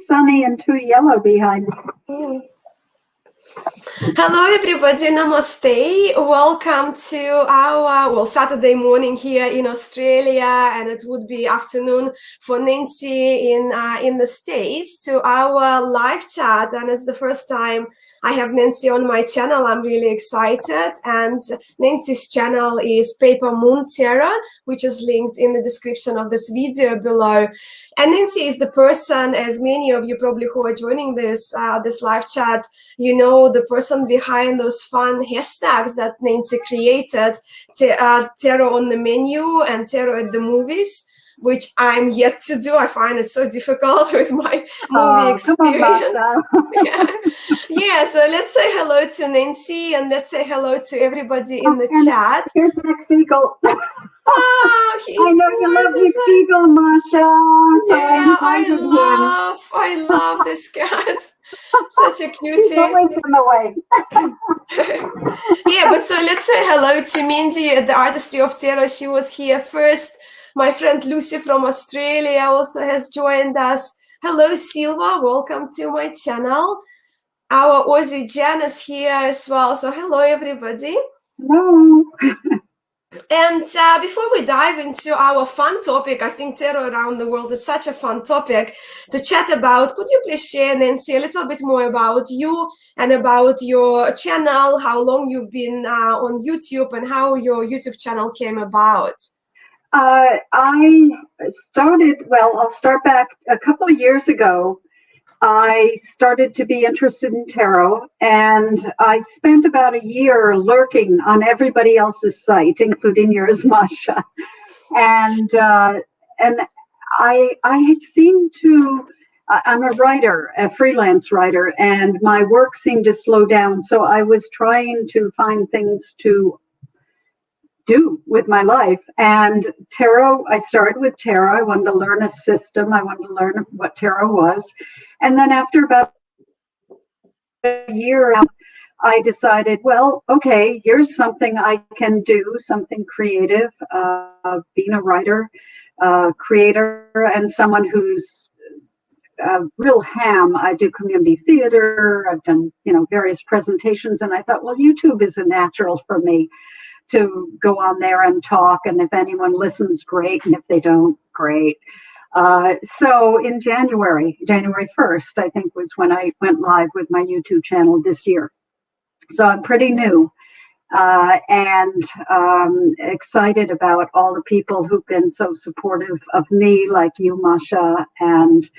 sunny and too yellow behind me. Hello everybody, namaste. Welcome to our Saturday morning here in Australia, and it would be afternoon for Nancy in the States, to our live chat. And it's the first time I have Nancy on my channel. I'm really excited. And Nancy's channel is Paper Moon Tarot, which is linked in the description of this video below. And Nancy is the person, as many of you probably who are joining this live chat, you know, the person behind those fun hashtags that Nancy created, tarot on the menu and tarot at the movies, which I'm yet to do. I find it so difficult with my movie experience. Yeah, so let's say hello to Nancy, and let's say hello to everybody in the chat. Here's Nick Beagle. Oh, I know you love Nick Beagle, Mascha. So yeah, I love this cat. Such a cutie. He's always in the way. Yeah, but so let's say hello to Mindy at the Artistry of Tarot. She was here first. My friend Lucy from Australia also has joined us. Hello, Silva. Welcome to my channel. Our Aussie Jan is here as well. So hello, everybody. Hello. And before we dive into our fun topic, I think tarot around the world is such a fun topic to chat about. Could you please share, Nancy, a little bit more about you and about your channel, how long you've been on YouTube, and how your YouTube channel came about? I started, I'll start back a couple of years ago. I started to be interested in tarot, and I spent about a year lurking on everybody else's site, including yours, Mascha. And I had seemed to, I'm a writer, a freelance writer, and my work seemed to slow down. So I was trying to find things to do with my life. And tarot, I started with tarot. I wanted to learn a system. I wanted to learn what tarot was. And then after about a year, I decided, well, okay, here's something I can do, something creative, being a writer, creator, and someone who's real ham. I do community theater. I've done, various presentations. And I thought, well, YouTube is a natural for me to go on there and talk, and if anyone listens, great, and if they don't, great. So in January 1st, I think, was when I went live with my YouTube channel this year. So I'm pretty new, and excited about all the people who've been so supportive of me, like you, Mascha, and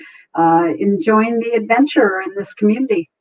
enjoying the adventure in this community.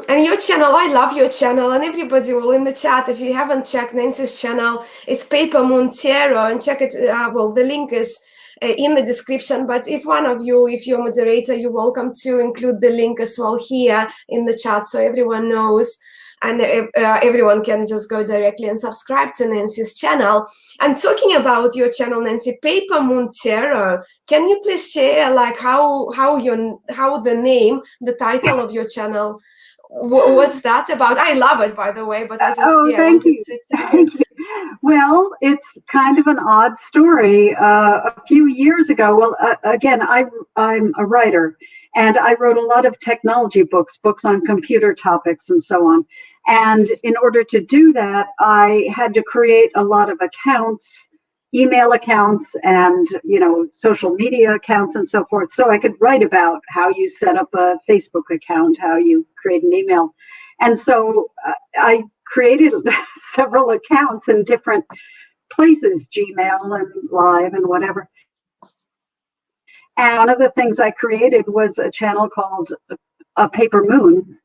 And your channel, I love your channel, and everybody will in the chat, if you haven't checked Nancy's channel, it's Paper Moon Tarot, and check it. The link is in the description, but if one of you, if you're a moderator, you're welcome to include the link as well here in the chat, so everyone knows, and everyone can just go directly and subscribe to Nancy's channel. And talking about your channel, Nancy, Paper Moon Tarot, can you please share like how the name, the title of your channel, what's that about? I love it, by the way, but I just thank you. Well, it's kind of an odd story. A few years ago, again, I'm a writer, and I wrote a lot of technology books on computer topics and so on. And in order to do that, I had to create a lot of accounts, email accounts, and social media accounts and so forth, so I could write about how you set up a Facebook account, how you create an email. And so I created several accounts in different places, Gmail and Live and whatever. And one of the things I created was a channel called A Paper Moon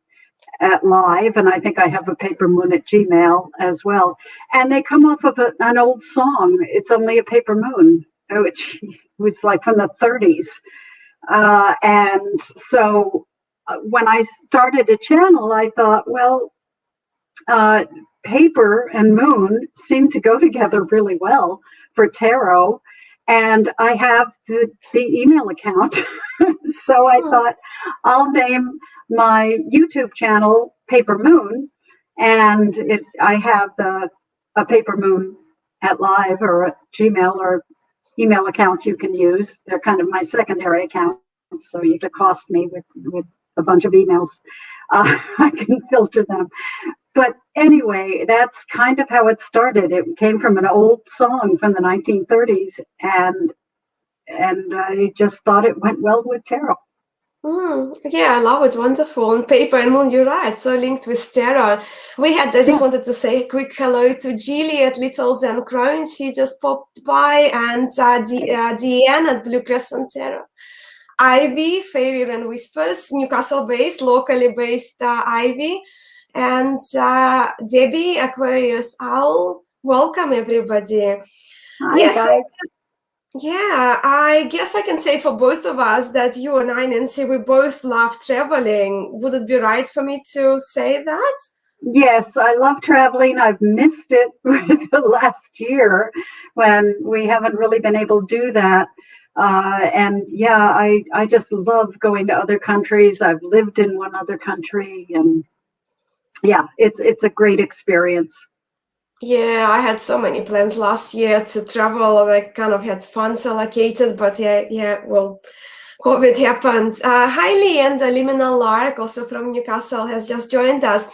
at Live, and I think I have a Paper Moon at Gmail as well. And they come off of an old song, It's Only a Paper Moon, which was like from the 30s. And so when I started a channel, I thought, well, paper and moon seem to go together really well for tarot. And I have the email account. So I thought I'll name my YouTube channel Paper Moon, and I have a Paper Moon at Live or a Gmail or email accounts you can use. They're kind of my secondary account. so you could accost me with a bunch of emails. I can filter them. But anyway, that's kind of how it started. It came from an old song from the 1930s, and I just thought it went well with tarot. Yeah, I love it. Wonderful. And paper and moon, you're right. So linked with tarot. I just wanted to say a quick hello to Julie at Little Zen Crone. She just popped by, and Deanne at Blue Crescent Tarot. Ivy, Fairy Wren Whispers, Newcastle-based, locally based Ivy. And Debbie, Aquarius Owl. Welcome, everybody. Hi, guys. Yeah, I guess I can say for both of us that you and I, Nancy, we both love traveling. Would it be right for me to say that? Yes, I love traveling. I've missed it the last year when we haven't really been able to do that. And yeah, I just love going to other countries. I've lived in one other country, and yeah, it's a great experience. Yeah, I had so many plans last year to travel. I kind of had funds allocated, but well, COVID happened. Hi, Lee, and Liminal Lark, also from Newcastle, has just joined us.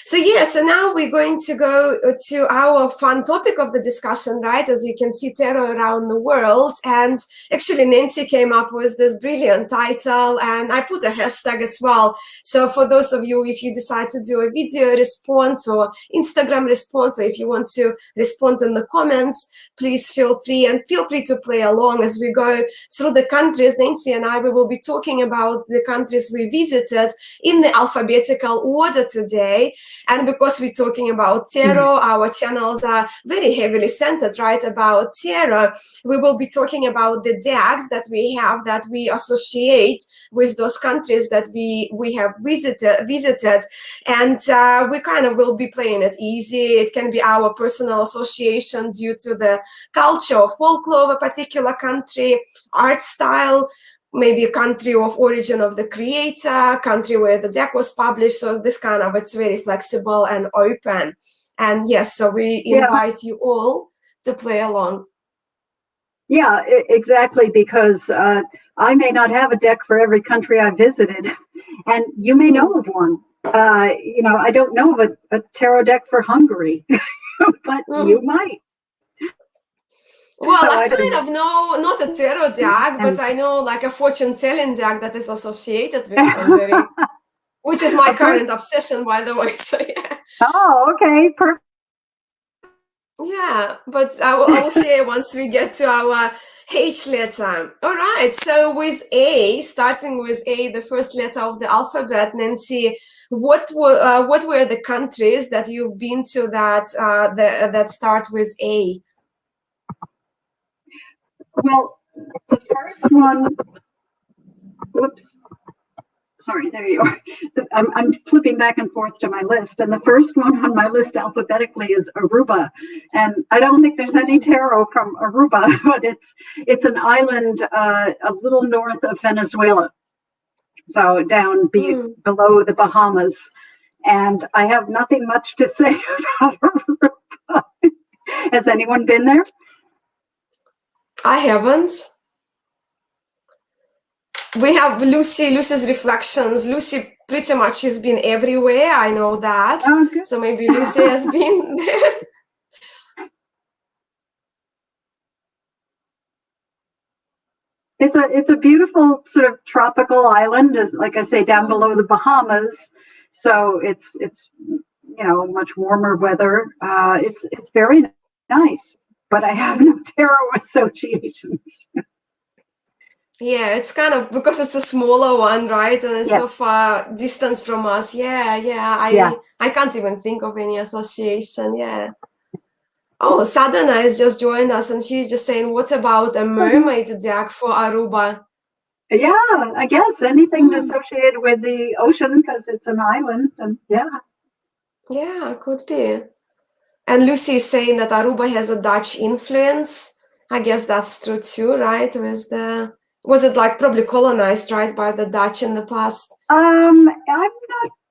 So now we're going to go to our fun topic of the discussion, right? As you can see, tarot around the world. And actually, Nancy came up with this brilliant title, and I put a hashtag as well. So for those of you, if you decide to do a video response or Instagram response, or if you want to respond in the comments, please feel free to play along as we go through the countries. Nancy and I, we will be talking about the countries we visited in the alphabetical order today. And because we're talking about tarot, our channels are very heavily centered, right, about tarot. We will be talking about the decks that we have that we associate with those countries that we have visited. And we kind of will be playing it easy. It can be our personal association due to the culture or folklore of a particular country, art style, maybe a country of origin of the creator, country where the deck was published. So this kind of, it's very flexible and open. And yes, so we invite you all to play along. Yeah, exactly, because I may not have a deck for every country I visited, and you may know of one. I don't know of a tarot deck for Hungary, but you might. Well, so I kind of know, not a tarot deck, but I know like a fortune-telling deck that is associated with Hungary, which is my current obsession, by the way. So yeah. Oh, okay, perfect. Yeah, but I will share once we get to our H letter. All right, so with A, starting with A, the first letter of the alphabet, Nancy, what were the countries that you've been to that start with A? Well, the first one, whoops, sorry, there you are. I'm flipping back and forth to my list, and the first one on my list alphabetically is Aruba. And I don't think there's any tarot from Aruba, but it's an island a little north of Venezuela, so down below the Bahamas. And I have nothing much to say about Aruba. Has anyone been there? I haven't. We have Lucy's reflections. Lucy pretty much has been everywhere. I know that. Oh, good. So maybe Lucy has been there. It's a beautiful sort of tropical island, as like I say, down below the Bahamas. So it's much warmer weather. It's very nice, but I have no tarot associations. Yeah, it's kind of because it's a smaller one, right? And it's so far distance from us. I can't even think of any association. Yeah. Oh, Sadhana has just joined us, and she's just saying, what about a mermaid deck for Aruba? Yeah, I guess anything associated with the ocean, because it's an island, and yeah, could be. And Lucy is saying that Aruba has a Dutch influence. I guess that's true too, right? Was it like probably colonized, right, by the Dutch in the past? I'm not.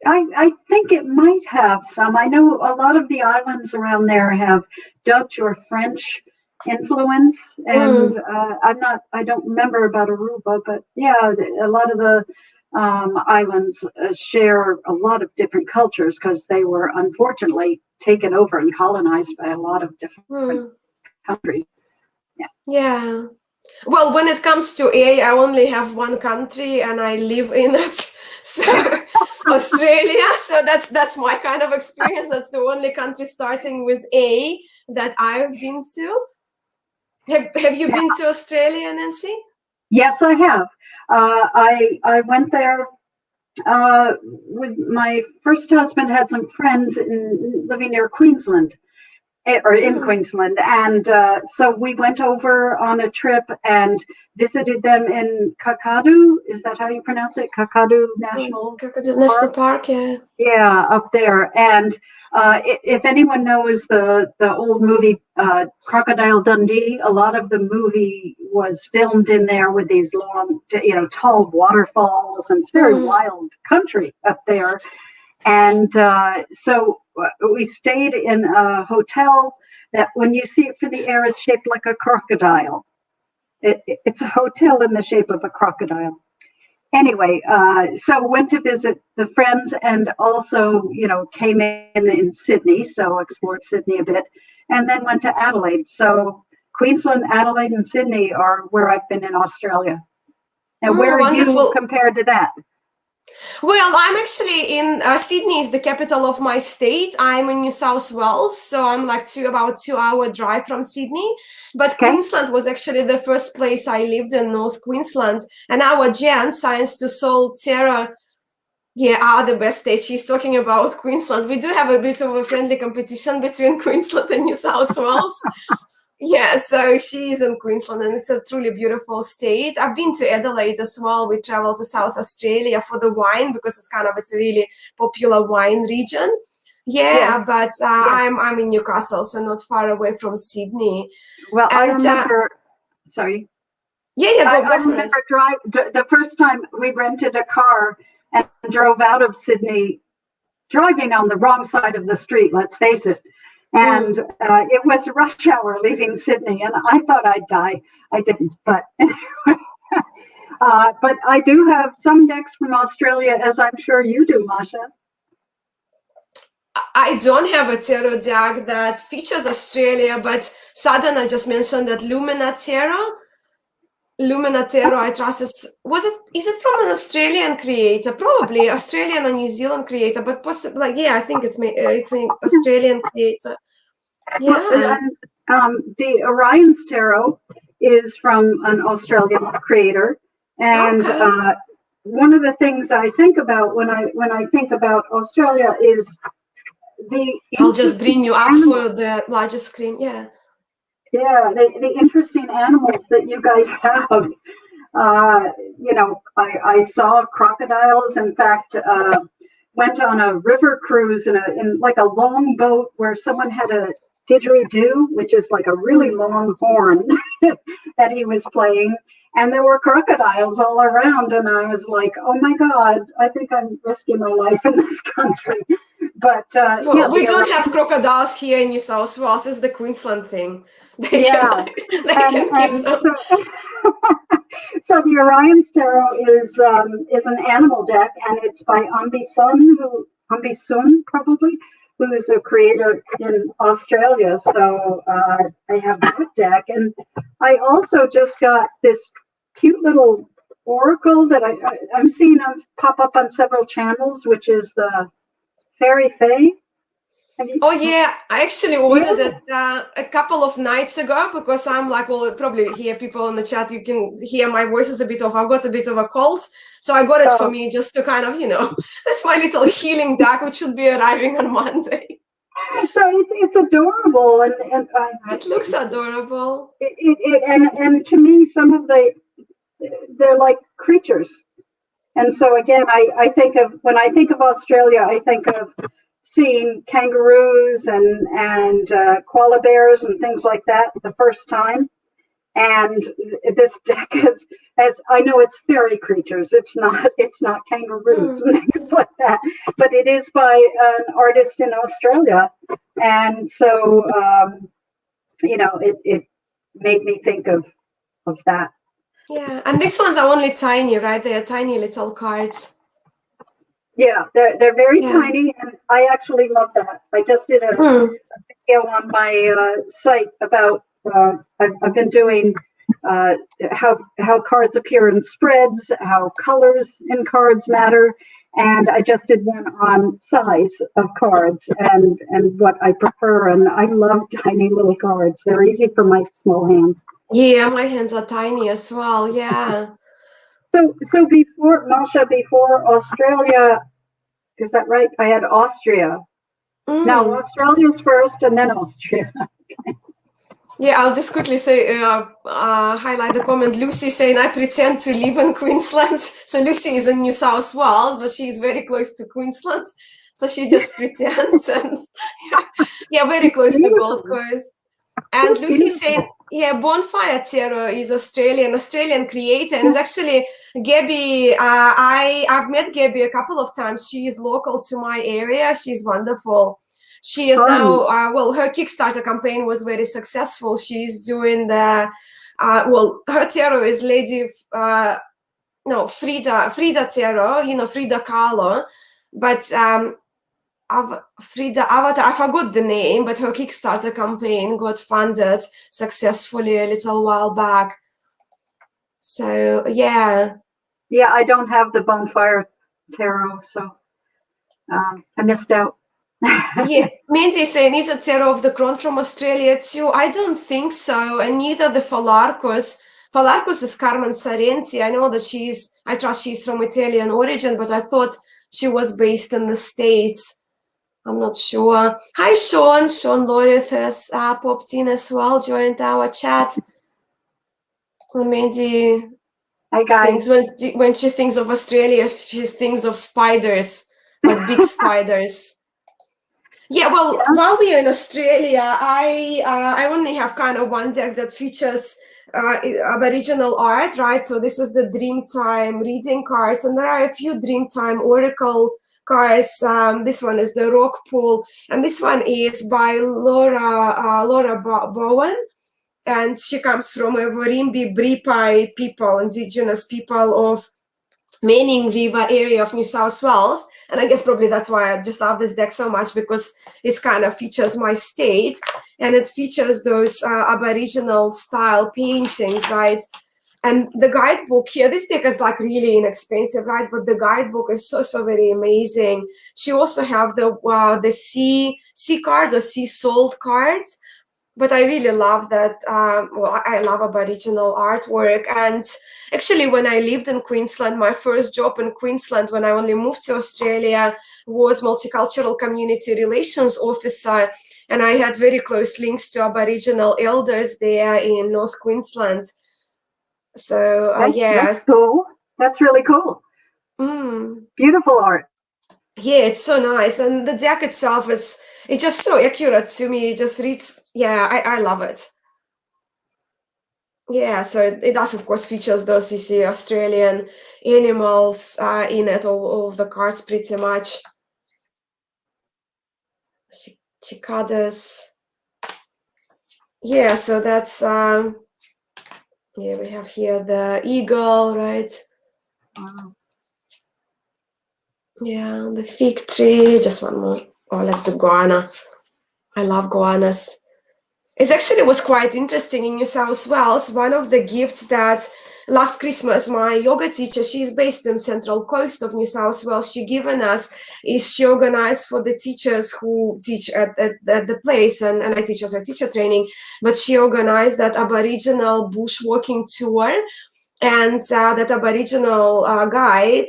I think it might have some. I know a lot of the islands around there have Dutch or French influence. And I don't remember about Aruba, but yeah, a lot of the islands share a lot of different cultures because they were unfortunately taken over and colonized by a lot of different countries. Yeah. Well, when it comes to I only have one country and I live in it. So Australia. So that's my kind of experience. That's the only country starting with A that I've been to. Have you been to Australia, Nancy? Yes, I have. I went there with my first husband. Had some friends living near Queensland, or in Queensland, and so we went over on a trip and visited them in Kakadu. Is that how you pronounce it? Kakadu National Park, yeah. Yeah, up there. And if anyone knows the old movie Crocodile Dundee, a lot of the movie was filmed in there with these long, tall waterfalls, and it's very wild country up there. And so we stayed in a hotel that, when you see it from the air, it's shaped like a crocodile. It's a hotel in the shape of a crocodile. Anyway, so went to visit the friends, and also, came in Sydney, so explored Sydney a bit, and then went to Adelaide. So Queensland, Adelaide, and Sydney are where I've been in Australia. And where are you compared to that? Well, I'm actually in Sydney is the capital of my state. I'm in New South Wales, so I'm like about 2-hour drive from Sydney. But Queensland was actually the first place I lived in, North Queensland. And our Jen, Science to Soul Terra, are the best state. She's talking about Queensland. We do have a bit of a friendly competition between Queensland and New South Wales. Yeah, so she's in Queensland, and it's a truly beautiful state. I've been to Adelaide as well. We traveled to South Australia for the wine because it's a really popular wine region. Yeah, yes. But I'm in Newcastle, so not far away from Sydney. Well, I remember. Sorry. Yeah, go I remember the first time we rented a car and drove out of Sydney, driving on the wrong side of the street. Let's face it. And it was rush hour leaving Sydney, and I thought I'd die. I didn't, but anyway. But I do have some decks from Australia, as I'm sure you do, Mascha. I don't have a tarot deck that features Australia, but Sadhana just mentioned that Lumina tarot, I trust it. Is it from an Australian creator? Probably Australian or New Zealand creator, but possibly, I think it's an Australian creator. Yeah. The Orion's Tarot is from an Australian creator, and one of the things I think about when I think about Australia is I'll just bring you up for the larger screen. Yeah. Yeah, the interesting animals that you guys have. I saw crocodiles. In fact, went on a river cruise in like a long boat where someone had a didgeridoo, which is like a really long horn that he was playing. And there were crocodiles all around. And I was like, oh my God, I think I'm risking my life in this country. But we don't have crocodiles here in New South Wales. It's the Queensland thing. They can keep them. So the Orion's Tarot is an animal deck, and it's by Ambi Sun, probably, who is a creator in Australia. So I have that deck, and I also just got this cute little oracle that I'm seeing pop up on several channels, which is the Fairy Fae. Oh yeah, I actually ordered it a couple of nights ago because I'm like, well, probably hear people in the chat. You can hear my voice is I've got a bit of a cold, so I got it for me just to kind of, that's my little healing deck, which should be arriving on Monday. So it's adorable, and it looks adorable. And to me, some of they're like creatures, and so again, I think of when I think of Australia, I think of seeing kangaroos and koala bears and things like that the first time. And this deck is, as I know, it's fairy creatures. It's not kangaroos and things like that. But it is by an artist in Australia, and so it made me think of that. Yeah, and these ones are only tiny, right? They are tiny little cards. Yeah, they're very Yeah. tiny, and I actually love that. I just did a video on my site about I've been doing how cards appear in spreads, how colors in cards matter, and I just did one on size of cards and what I prefer. And I love tiny little cards. They're easy for my small hands. Yeah, my hands are tiny as well. Yeah. So before Mascha, before Australia, is that right? I had Austria. Now Australia's first, and then Austria. Yeah, I'll just quickly say, highlight the comment. Lucy saying, I pretend to live in Queensland. So Lucy is in New South Wales, but she's very close to Queensland. So she just pretends. And yeah, very close to Gold Coast. And Lucy saying, yeah, Bonfire Tarot is Australian creator. And it's actually Gabby. I've met Gabby a couple of times. She is local to my area. She's wonderful. She is now, her Kickstarter campaign was very successful. She's doing the, her tarot is Frida Tarot, Frida Kahlo. But Frida Avatar, I forgot the name, but her Kickstarter campaign got funded successfully a little while back. So, yeah. Yeah, I don't have the Bonefire Tarot, so I missed out. Yeah, Mindy is saying, is a tarot of the crown from Australia too? I don't think so, and neither the Falarcos. Falarcos is Carmen Sarenti. I know that I trust she's from Italian origin, but I thought she was based in the States. I'm not sure. Hi, Sean. Sean Lorith has popped in as well, joined our chat. Mindy, hi guys. When she thinks of Australia, she thinks of spiders, but big spiders. Yeah, well, while we are in Australia, I only have kind of one deck that features Aboriginal art, right? So this is the Dreamtime reading cards, and there are a few Dreamtime Oracle cards. This one is the Rock Pool, and this one is by Laura Bowen, and she comes from a Warimbi Bripai people, indigenous people of Manning River area of New South Wales. And I guess probably that's why I just love this deck so much, because it kind of features my state, and it features those Aboriginal style paintings, right? And the guidebook here, this deck is like really inexpensive, right? But the guidebook is so very amazing. She also have the sea card or sea salt cards. But I really love that. I love Aboriginal artwork. And actually, when I lived in Queensland, my first job in Queensland, when I only moved to Australia, was multicultural community relations officer. And I had very close links to Aboriginal elders there in North Queensland. So, That's cool. That's really cool. Beautiful art. Yeah, it's so nice. And the deck itself it's just so accurate to me. It just reads, I love it. Yeah, so it does, of course, features those, you see, Australian animals in it, all of the cards pretty much. Cicadas. Yeah, so that's, we have here the eagle, right? Yeah, the fig tree, just one more. Oh, let's do guana. I love guanas. It actually was quite interesting in New South Wales. One of the gifts that last Christmas, my yoga teacher, she's based in Central Coast of New South Wales, she given us is she organized for the teachers who teach at the place, and I teach at her teacher training, but she organized that Aboriginal bushwalking tour. And that Aboriginal guide,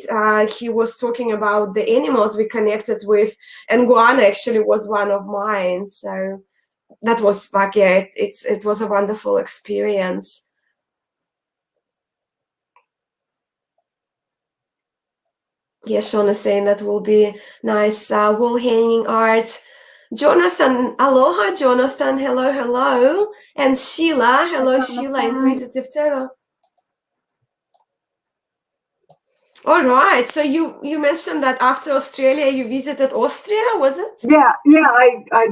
he was talking about the animals we connected with, and guana actually was one of mine. So that was like, it was a wonderful experience. Yeah, Sean is saying that will be nice wall hanging art. Jonathan, aloha, Jonathan. Hello. And Sheila, hello, Sheila, Inquisitive Tarot. All right. So you mentioned that after Australia, you visited Austria, was it? Yeah, I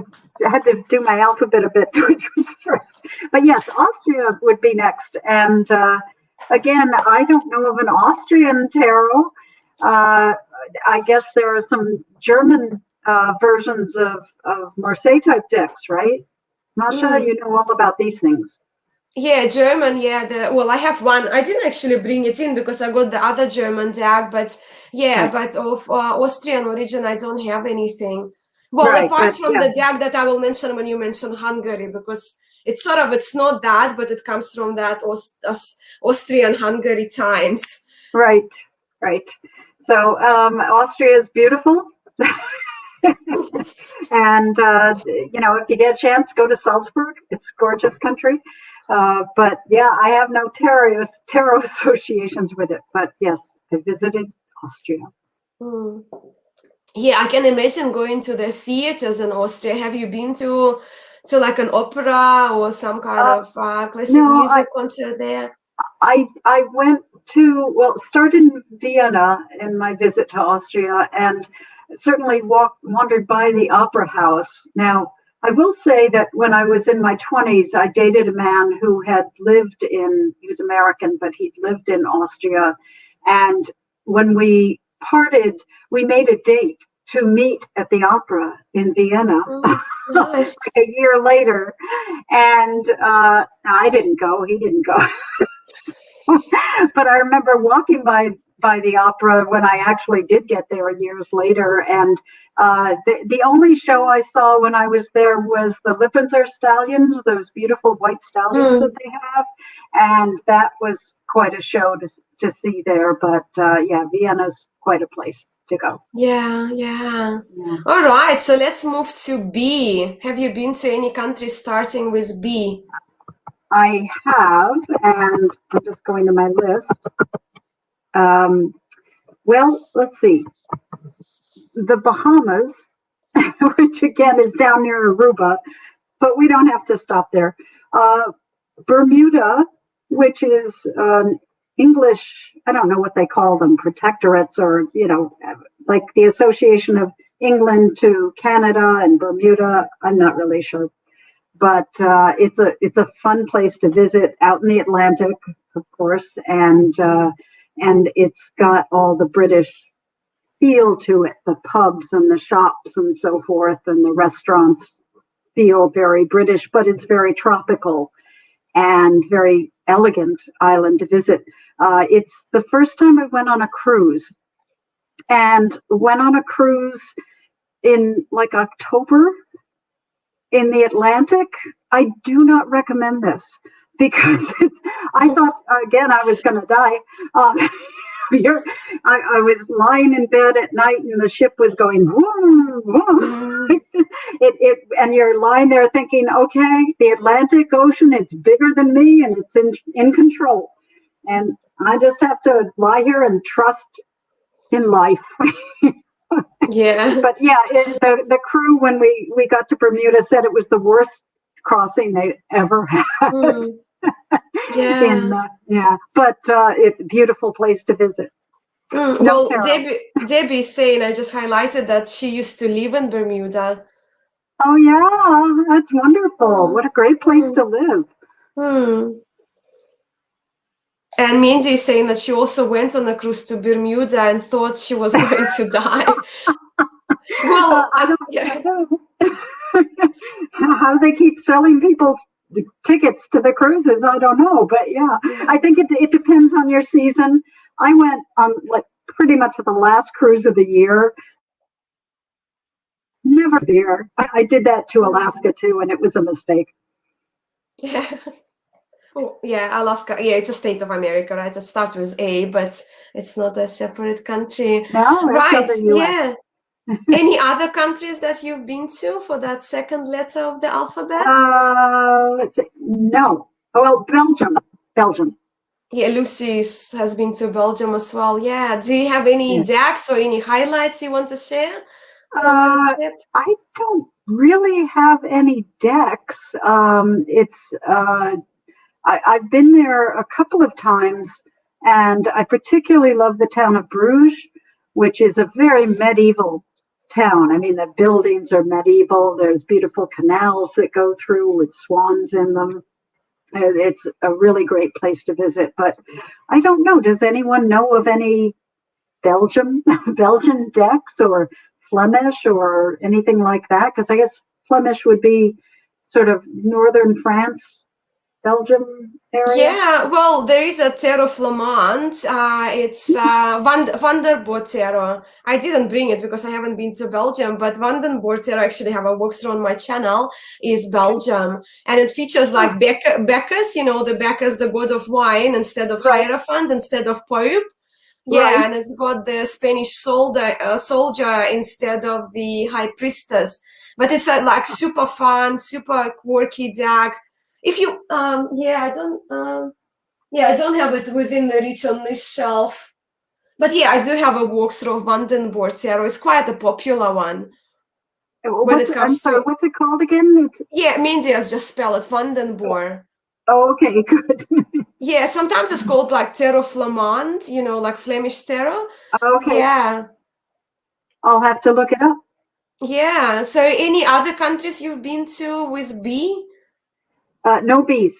had to do my alphabet a bit to which was first. But yes, Austria would be next. And again, I don't know of an Austrian tarot. Uh, I guess there are some German versions of Marseille type decks, right? Mascha, Mm. you know all about these things. Yeah, German. Yeah, well, I have one. I didn't actually bring it in because I got the other German deck, but yeah, Right, but of Austrian origin, I don't have anything. Well, right. apart But from yeah, the deck that I will mention when you mention Hungary, because it's not that, but it comes from that Austrian-Hungary times. right, right. So Austria is beautiful. And if you get a chance, go to Salzburg. It's a gorgeous country. But yeah, I have no tarot associations with it. But yes, I visited Austria. Mm. Yeah, I can imagine going to the theaters in Austria. Have you been to like an opera or some kind Uh, of classic no, music concert there? I went to, well, started in Vienna in my visit to Austria, and certainly wandered by the opera house. Now, I will say that when I was in my 20s, I dated a man who had he was American, but he'd lived in Austria. And when we parted, we made a date to meet at the opera in Vienna Mm, nice. like a year later. And I didn't go, he didn't go. But I remember walking by the opera when I actually did get there years later, and the only show I saw when I was there was the Lippinzer stallions, those beautiful white stallions that Mm, they have, and that was quite a show to see there. But yeah, Vienna's quite a place to go. yeah, yeah. Yeah. All right, so let's move to B. Have you been to any country starting with B? I have, and I'm just going to my list. Um, well, let's see. The Bahamas, which again is down near Aruba, but we don't have to stop there. Uh, Bermuda, which is English, I don't know what they call them, protectorates, or, like the association of England to Canada and Bermuda. I'm not really sure. But it's a fun place to visit out in the Atlantic, of course, and it's got all the British feel to it. The pubs and the shops and so forth, and the restaurants feel very British, but it's very tropical and very elegant island to visit. It's the first time I went on a cruise, and went on a cruise in like October in the Atlantic. I do not recommend this because I thought again I was going to die. Um, I was lying in bed at night and the ship was going woo, woo. Mm, And you're lying there thinking, okay, the Atlantic Ocean, it's bigger than me and it's in control. And I just have to lie here and trust in life. yeah. But yeah, the crew when we got to Bermuda said it was the worst crossing they ever had. Mm, In yeah. yeah, but it's a beautiful place to visit. No Well, tarot. Debbie is saying, I just highlighted that she used to live in Bermuda. Oh yeah, that's wonderful. Mm, What a great place mm, to live. mm. And Mindy is saying that she also went on a cruise to Bermuda and thought she was going to die. Well, I don't yeah. know. How do they keep selling people tickets to the cruises? I don't know, but yeah, Yeah. I think it depends on your season. I went on like pretty much the last cruise of the year. Never beer. I did that to Mm, Alaska too, and it was a mistake. yeah. Oh, yeah, Alaska. Yeah, it's a state of America, right? It starts with A, but it's not a separate country. No, it's Right. other U.S. Yeah. Any other countries that you've been to for that second letter of the alphabet? Let's see. No. Oh, well, Belgium. Belgium. Yeah, has been to Belgium as well. Yeah. Do you have any Yeah. decks or any highlights you want to share from your Uh, trip? I don't really have any decks. It's I've been there a couple of times, And I particularly love the town of Bruges, which is a very medieval town. I mean, the buildings are medieval. There's beautiful canals that go through with swans in them. It's a really great place to visit. But I don't know. Does anyone know of any Belgian decks or Flemish or anything like that? Because I guess Flemish would be sort of northern France, Belgium area. Yeah, well, there is a Terre Flamand. It's Vandenborre Terre. I didn't bring it because I haven't been to Belgium, but Vandenborre Terre, actually have a walkthrough on my channel, is Belgium. And it features like Bacchus, you know, the Bacchus, the god of wine, instead of Right. Hierophant, instead of Pope. Yeah, Right. and it's got the Spanish soldier instead of the high priestess. But it's like super fun, super quirky deck. If you I don't have it within the reach on this shelf. But yeah, I do have a walkthrough of Vandenborre Tarot. It's quite a popular one. What's it called again? Yeah, Mindy has just spelled it Vandenborre. Oh, okay, good. Yeah, sometimes it's called like Terre Flamand, you know, like Flemish tarot. Okay. Yeah. I'll have to look it up. Yeah. So any other countries you've been to with B? No bees.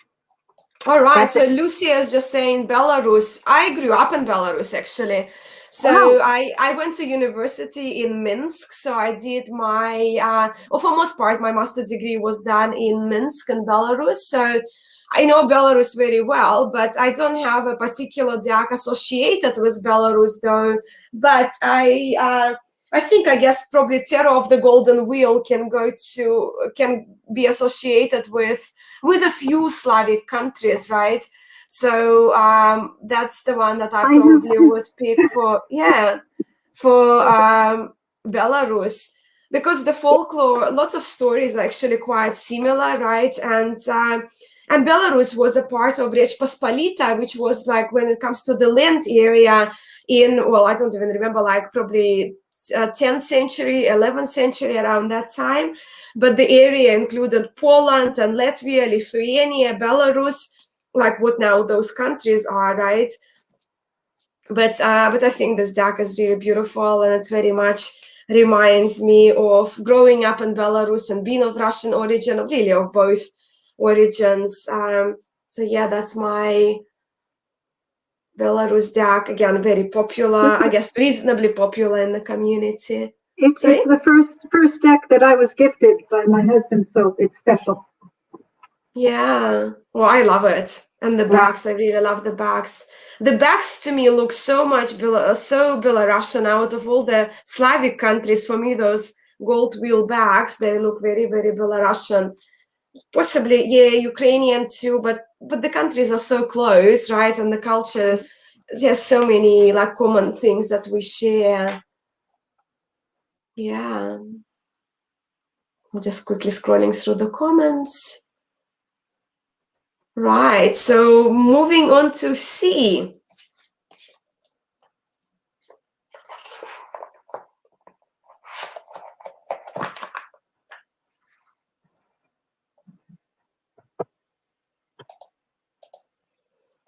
All right. That's So it. Lucia is just saying Belarus. I grew up in Belarus, actually. So Wow. I went to university in Minsk. So I did my, for most part, my master's degree was done in Minsk in Belarus. So I know Belarus very well, but I don't have a particular deck associated with Belarus, though. But I think, I guess, probably Terror of the Golden Wheel can be associated with a few Slavic countries, right? So that's the one that I probably would pick for Belarus, because the folklore, lots of stories are actually quite similar, right? And Belarus was a part of Rech Pospolita, which was like, when it comes to the land area in, well, I don't even remember, like probably 10th century, 11th century, around that time. But the area included Poland and Latvia, Lithuania, Belarus, like what now those countries are, right? But I think this deck is really beautiful, and it's very much reminds me of growing up in Belarus and being of Russian origin, really of both origins. So yeah, that's my Belarus deck. Again, very popular, I guess reasonably popular in the community. It's the first deck that I was gifted by my husband, so it's special. Yeah, well, I love it. And the backs, I really love the backs. The backs to me look so much so Belarusian. Out of all the Slavic countries, for me, those gold wheel backs, they look very, very Belarusian. Possibly, yeah, Ukrainian too, but the countries are so close, right? And the culture, there's so many like common things that we share. Yeah. I'm just quickly scrolling through the comments. Right, so moving on to C.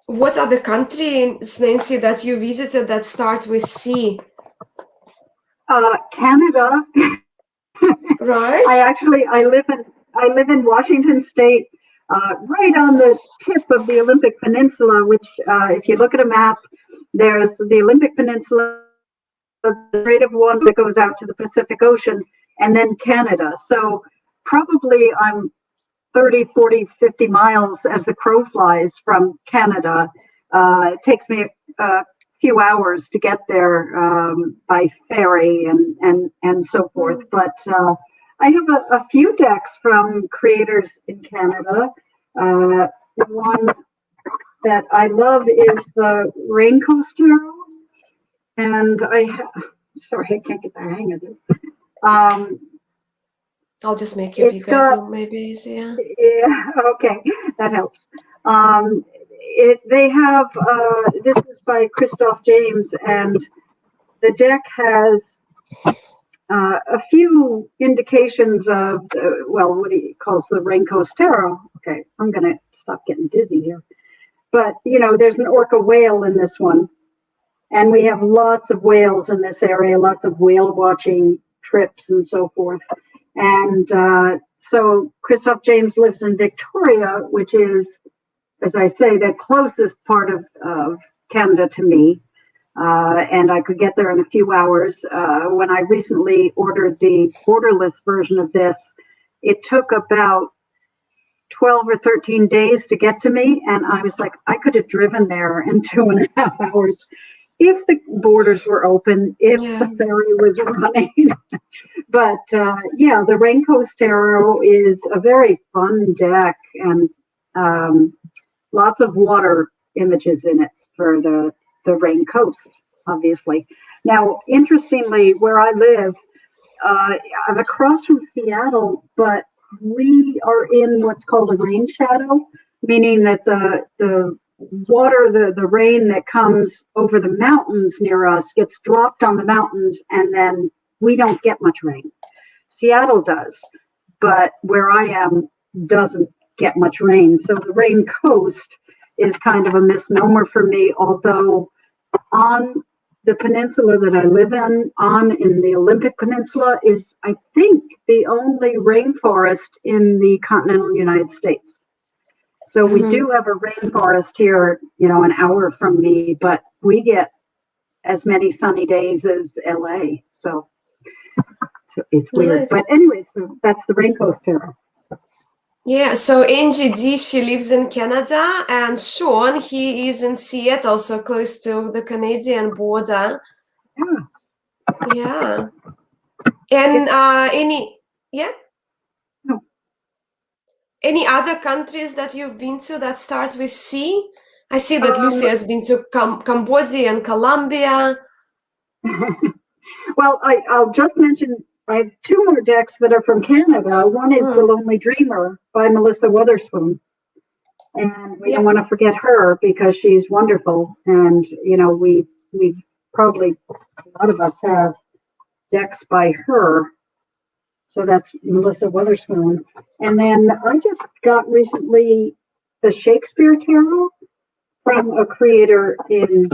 What are the countries, Nancy, that you visited that start with C? Canada. Right. I live in Washington State, right on the tip of the Olympic Peninsula. Which, if you look at a map, there's the Olympic Peninsula, the Strait of one that goes out to the Pacific Ocean, and then Canada. So probably I'm 30, 40, 50 miles as the crow flies from Canada. It takes me a few hours to get there by ferry and so forth. But I have a few decks from creators in Canada. The one that I love is the Raincoast Tarot. And sorry, I can't get the hang of this. I'll just make you bigger too, maybe easier. Yeah, okay, that helps. They have, this is by Christoph James, and the deck has a few indications of, what he calls the Raincoast Tarot. Okay, I'm going to stop getting dizzy here. But, there's an orca whale in this one. And we have lots of whales in this area, lots of whale watching trips and so forth. And so Christoph James lives in Victoria, which is, as I say, the closest part of Canada to me. And I could get there in a few hours. When I recently ordered the borderless version of this, it took about 12 or 13 days to get to me. And I was like, I could have driven there in 2.5 hours if the borders were open, if the ferry was running. But the Rain Coast Tarot is a very fun deck, and lots of water images in it for the Rain Coast, obviously. Now, interestingly, where I live, I'm across from Seattle, but we are in what's called a rain shadow, meaning that the water, the rain that comes over the mountains near us gets dropped on the mountains, and then we don't get much rain. Seattle does, but where I am doesn't get much rain. So the Rain Coast is kind of a misnomer for me, although on the peninsula that I live in the Olympic Peninsula, is, I think, the only rainforest in the continental United States. So we do have a rainforest here, an hour from me, but we get as many sunny days as LA. So it's weird. Nice. But anyway, so that's the Rain Coast Tarot. Yeah, so Angie D, she lives in Canada, and Sean, he is in Seattle, so close to the Canadian border. Yeah. And No. Any other countries that you've been to that start with C? I see that Lucy has been to Cambodia and Colombia. Well, I'll just mention, I have 2 more decks that are from Canada. One is The Lonely Dreamer by Melissa Witherspoon. And we don't want to forget her because she's wonderful. And, we've probably, a lot of us have decks by her. So that's Melissa Witherspoon. And then I just got recently the Shakespeare Tarot from a creator in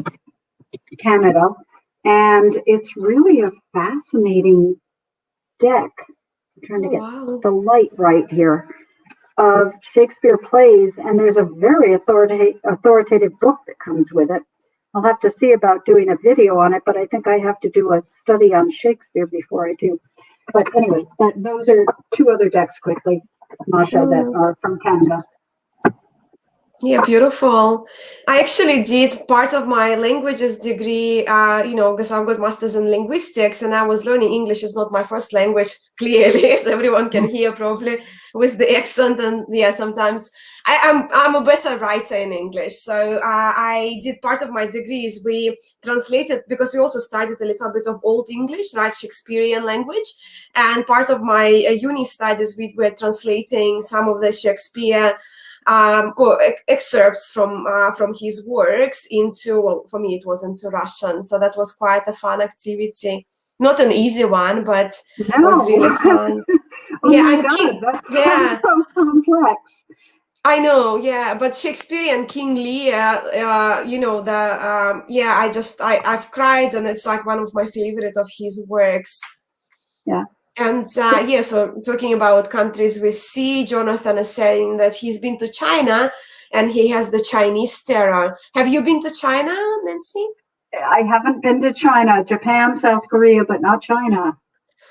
Canada. And it's really a fascinating deck. I'm trying to get the light right here, of Shakespeare plays. And there's a very authoritative book that comes with it. I'll have to see about doing a video on it, but I think I have to do a study on Shakespeare before I do. But anyway, those are 2 other decks quickly, Mascha, that are from Canada. Yeah, beautiful. I actually did part of my languages degree, because I've got masters in linguistics, and I was learning English is not my first language, clearly, as everyone can hear probably with the accent. And sometimes I'm a better writer in English. So I did part of my degrees. We translated, because we also studied a little bit of Old English, right, Shakespearean language. And part of my uni studies, we were translating some of the Shakespeare excerpts from his works into, well, for me it was into Russian, so that was quite a fun activity. Not an easy one, but it was really fun. That's so complex. I know, but Shakespearean King Lear, I've cried, and it's like one of my favorite of his works. Yeah. And so talking about countries with C, Jonathan is saying that he's been to China and he has the Chinese tarot. Have you been to China, Nancy? I haven't been to China, Japan, South Korea, but not China.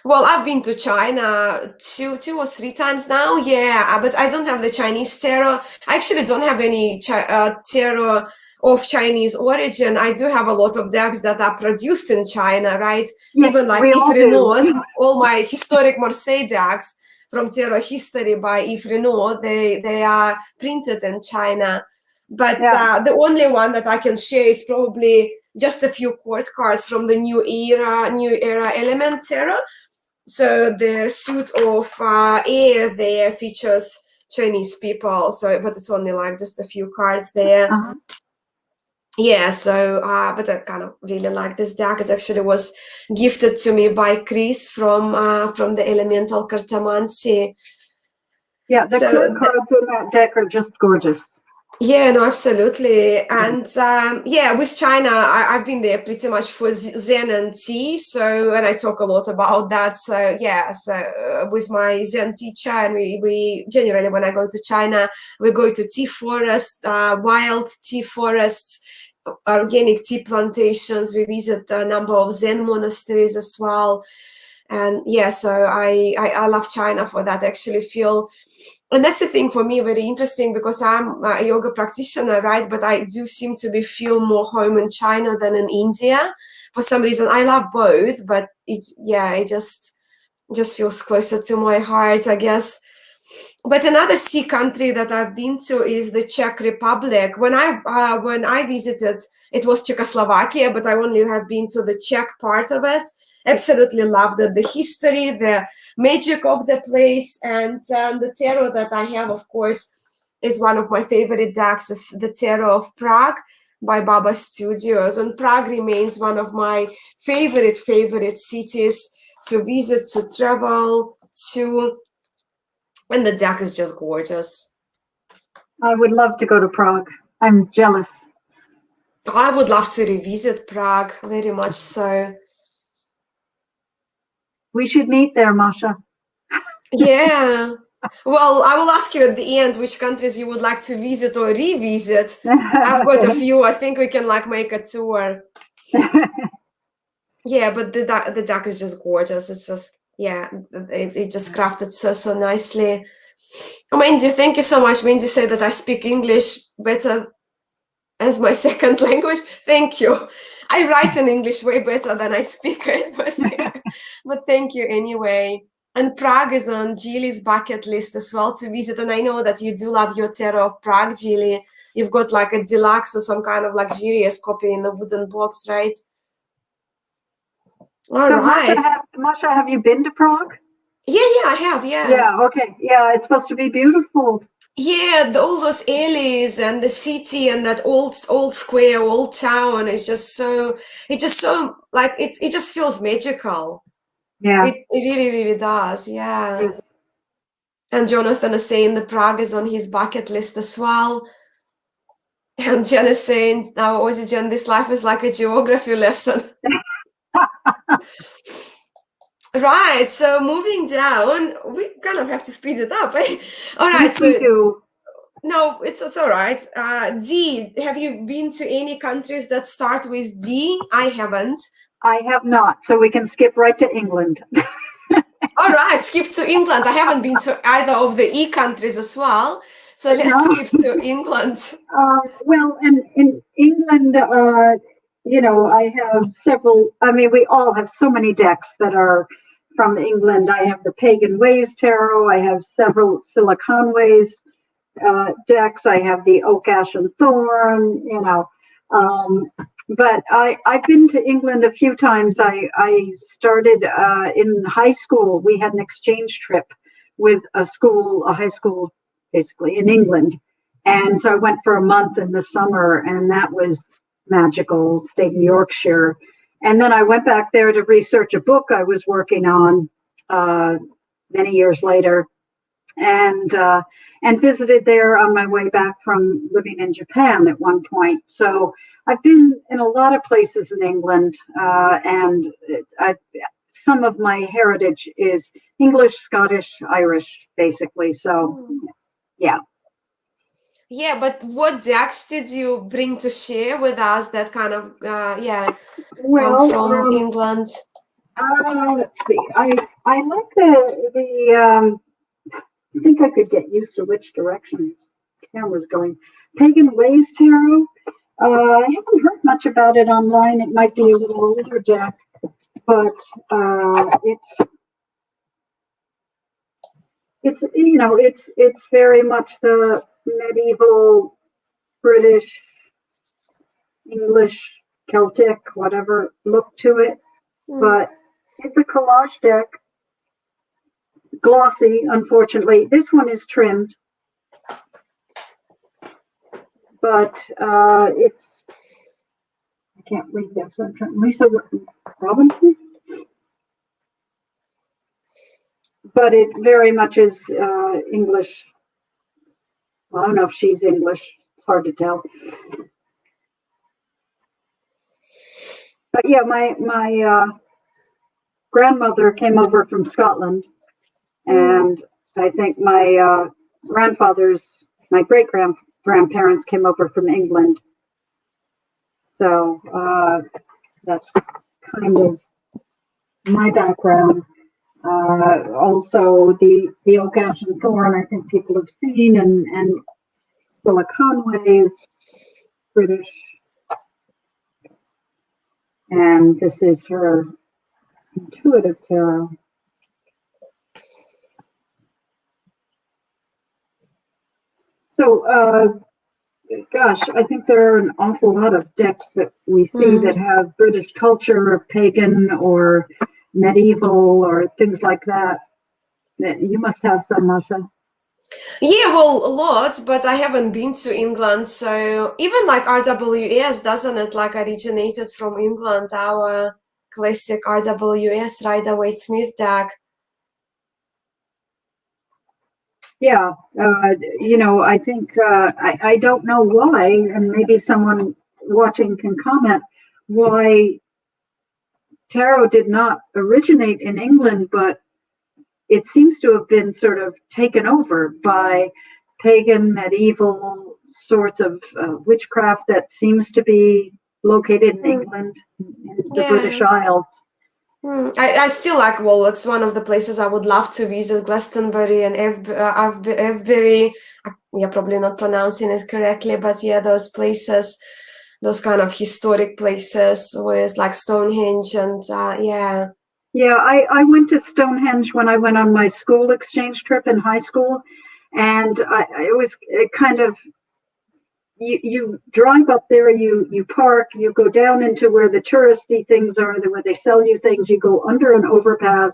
Well, I've been to China two or three times now, but I don't have the Chinese tarot. I actually don't have any tarot of Chinese origin. I do have a lot of decks that are produced in China, right? Yes, even like Yves Renaud's, all my historic Marseille decks from tarot history by Yves Renaud, they are printed in China. But the only one that I can share is probably just a few court cards from the New Era Element Tarot. So the suit of air there features Chinese people. So, but it's only like just a few cards there. But I kind of really like this deck. It actually was gifted to me by Chris from the Elemental Cartomancy. Yeah, the cards in that deck are just gorgeous. Yeah, no, absolutely. And yeah, with China, I've been there pretty much for Zen and tea. So, and I talk a lot about that. So, yeah, so with my Zen teacher, and we generally, when I go to China, we go to tea forests, wild tea forests, organic tea plantations. We visit a number of Zen monasteries as well. And yeah, so I love China for that. I actually feel, and that's the thing for me, very interesting, because I'm a yoga practitioner, right? But I do seem to be feel more home in China than in India. For some reason, I love both, but it just feels closer to my heart, I guess. But another sea country that I've been to is the Czech Republic. When I visited, it was Czechoslovakia, but I only have been to the Czech part of it. Absolutely loved it. The history, the magic of the place, and the tarot that I have, of course, is one of my favorite decks, is the Tarot of Prague by Baba Studios. And Prague remains one of my favorite cities to visit, to travel to. And the deck is just gorgeous. I would love to go to Prague. I'm jealous. I would love to revisit Prague, very much so. We should meet there, Mascha. Yeah. Well, I will ask you at the end which countries you would like to visit or revisit. I've got a few. I think we can like make a tour. Yeah, but the deck is just gorgeous. It's just, yeah, it just crafted so nicely. Mandy, thank you so much. Mandy said that I speak English better as my second language. Thank you. I write in English way better than I speak it, but yeah. But thank you anyway. And Prague is on Gilly's bucket list as well to visit. And I know that you do love your Tarot of Prague, Gilly. You've got like a deluxe or some kind of luxurious copy in a wooden box, right? All so right. Mascha, have you been to Prague? Yeah, I have, yeah. Yeah, okay. Yeah, it's supposed to be beautiful. Yeah, all those alleys and the city and that old square, old town is just so, like, it just feels magical. Yeah. It really does, yeah. Yes. And Jonathan is saying the Prague is on his bucket list as well. And Jen is saying, now, Aussie Jen, this life is like a geography lesson. Right, so moving down, we kind of have to speed it up, eh? All right, yes, we do. No, it's all right. D, have you been to any countries that start with D? I haven't. I have not, so we can skip right to England. All right, skip to England. I haven't been to either of the E countries as well. So let's skip to England. Well, and in England, I have several, we all have so many decks that are from England. I have the Pagan Ways Tarot. I have several Silicon Ways decks. I have the Oak, Ash, and Thorn, but I've been to England a few times. I started in high school. We had an exchange trip with a high school, basically, in England. And so I went for a month in the summer, and that was magical. Stayed in Yorkshire. And then I went back there to research a book I was working on many years later, and visited there on my way back from living in Japan at one point. So I've been in a lot of places in England, and some of my heritage is English, Scottish, Irish, basically. So, yeah. Yeah, but what decks did you bring to share with us that kind of, come from England? Let's see. I like the I think I could get used to which direction this camera's going. Pagan Ways Tarot. I haven't heard much about it online. It might be a little older deck, but it's very much the medieval British, English, Celtic, whatever look to it. But it's a collage deck. Glossy, unfortunately. This one is trimmed, but it's, I can't read this. I'm trying, Lisa Robinson? But it very much is English. Well, I don't know if she's English. It's hard to tell. But yeah, my grandmother came over from Scotland, and I think my my great grandparents came over from England. So that's kind of my background. Also, the oak, ash, and thorn, I think people have seen, and Willa Conway's British. And this is her intuitive tarot. So, gosh, I think there are an awful lot of decks that we see that have British culture, or pagan, or medieval, or things like that. You must have some, Mascha. Yeah, well, lots, but I haven't been to England. So even like RWS, doesn't it like originated from England, our classic RWS Rider-Waite-Smith deck? Yeah, I think, I don't know why, and maybe someone watching can comment, why tarot did not originate in England, but it seems to have been sort of taken over by pagan, medieval sorts of witchcraft that seems to be located in England, in the British Isles. I still like, well, it's one of the places I would love to visit, Glastonbury and Avebury. Yeah, probably not pronouncing it correctly, but yeah, those places, those kind of historic places with like Stonehenge and yeah. Yeah, I went to Stonehenge when I went on my school exchange trip in high school, and it was kind of, you drive up there, you park, you go down into where the touristy things are, where they sell you things, you go under an underpass,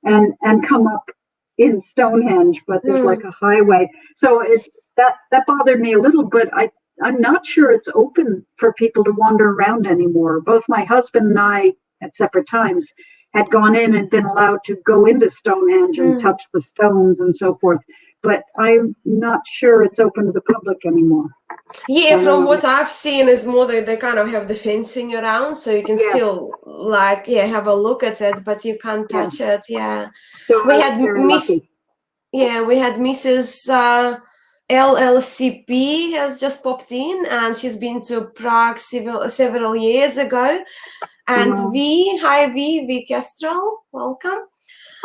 and come up in Stonehenge, but there's like a highway. So that bothered me a little, but I'm not sure it's open for people to wander around anymore. Both my husband and I, at separate times, had gone in and been allowed to go into Stonehenge and touch the stones and so forth. But I'm not sure it's open to the public anymore. Yeah, from what I've seen is more that they kind of have the fencing around, so you can still like have a look at it, but you can't touch it. Yeah, so we had we had Mrs. LLCP has just popped in, and she's been to Prague several years ago. And hi V Kestrel, welcome.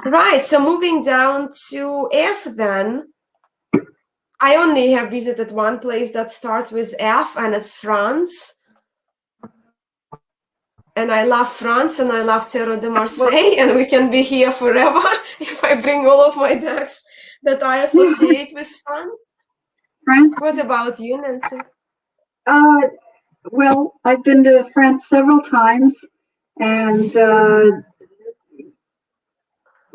Right, so moving down to F then. I only have visited one place that starts with F, and it's France. And I love France, and I love Tarot de Marseille, and we can be here forever if I bring all of my decks that I associate with France. What about you, Nancy? Well, I've been to France several times, and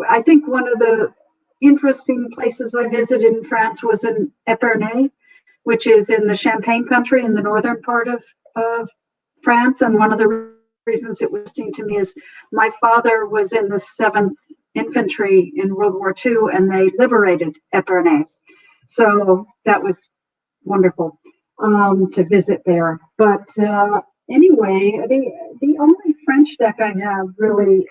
I think one of the interesting places I visited in France was in Epernay, which is in the Champagne country in the northern part of France. And one of the reasons it was interesting to me is my father was in the 7th Infantry in World War II, and they liberated Epernay. So that was wonderful to visit there. But anyway, the only French deck I have really,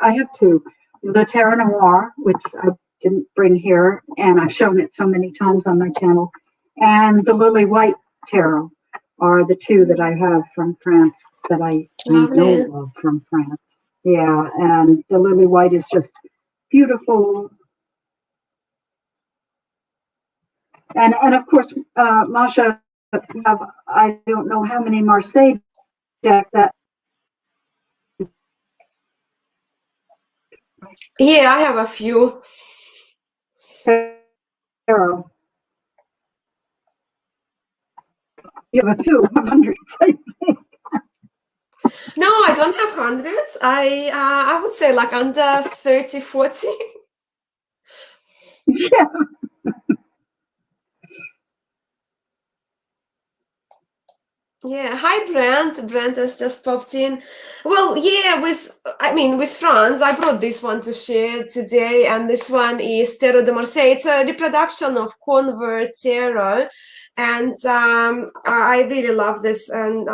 I have two. The Tarot Noir, which I didn't bring here, and I've shown it so many times on my channel, and the Lily White Tarot are the two that I have from France that I know of from France. Yeah, and the Lily White is just beautiful. And of course, Mascha, have, I don't know how many Marseille deck that. Yeah, I have a few. Tarot. You have a few hundreds, I think. No, I don't have hundreds. I would say like under 30, 40. Yeah. Yeah, hi Brent. Brent has just popped in. Well, yeah, with France, I brought this one to share today, and this one is Tarot de Marseille. It's a reproduction of Convert Tarot, And I really love this. And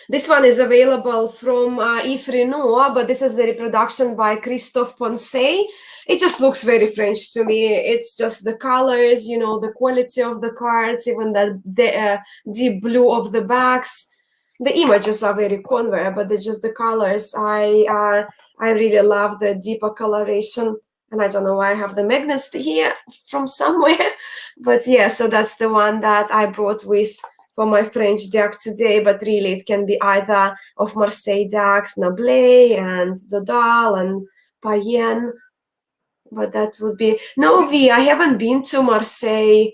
this one is available from Yves Renoir, but this is the reproduction by Christophe Poncet. It just looks very French to me. It's just the colors, you know, the quality of the cards, even the deep blue of the backs. The images are very convert, but it's just the colors. I really love the deeper coloration. And I don't know why I have the magnets here from somewhere. But yeah, so that's the one that I brought with for my French deck today, but really it can be either of Marseille decks, Noblet and Dodal and Payen, but that would be... No, V, I haven't been to Marseille.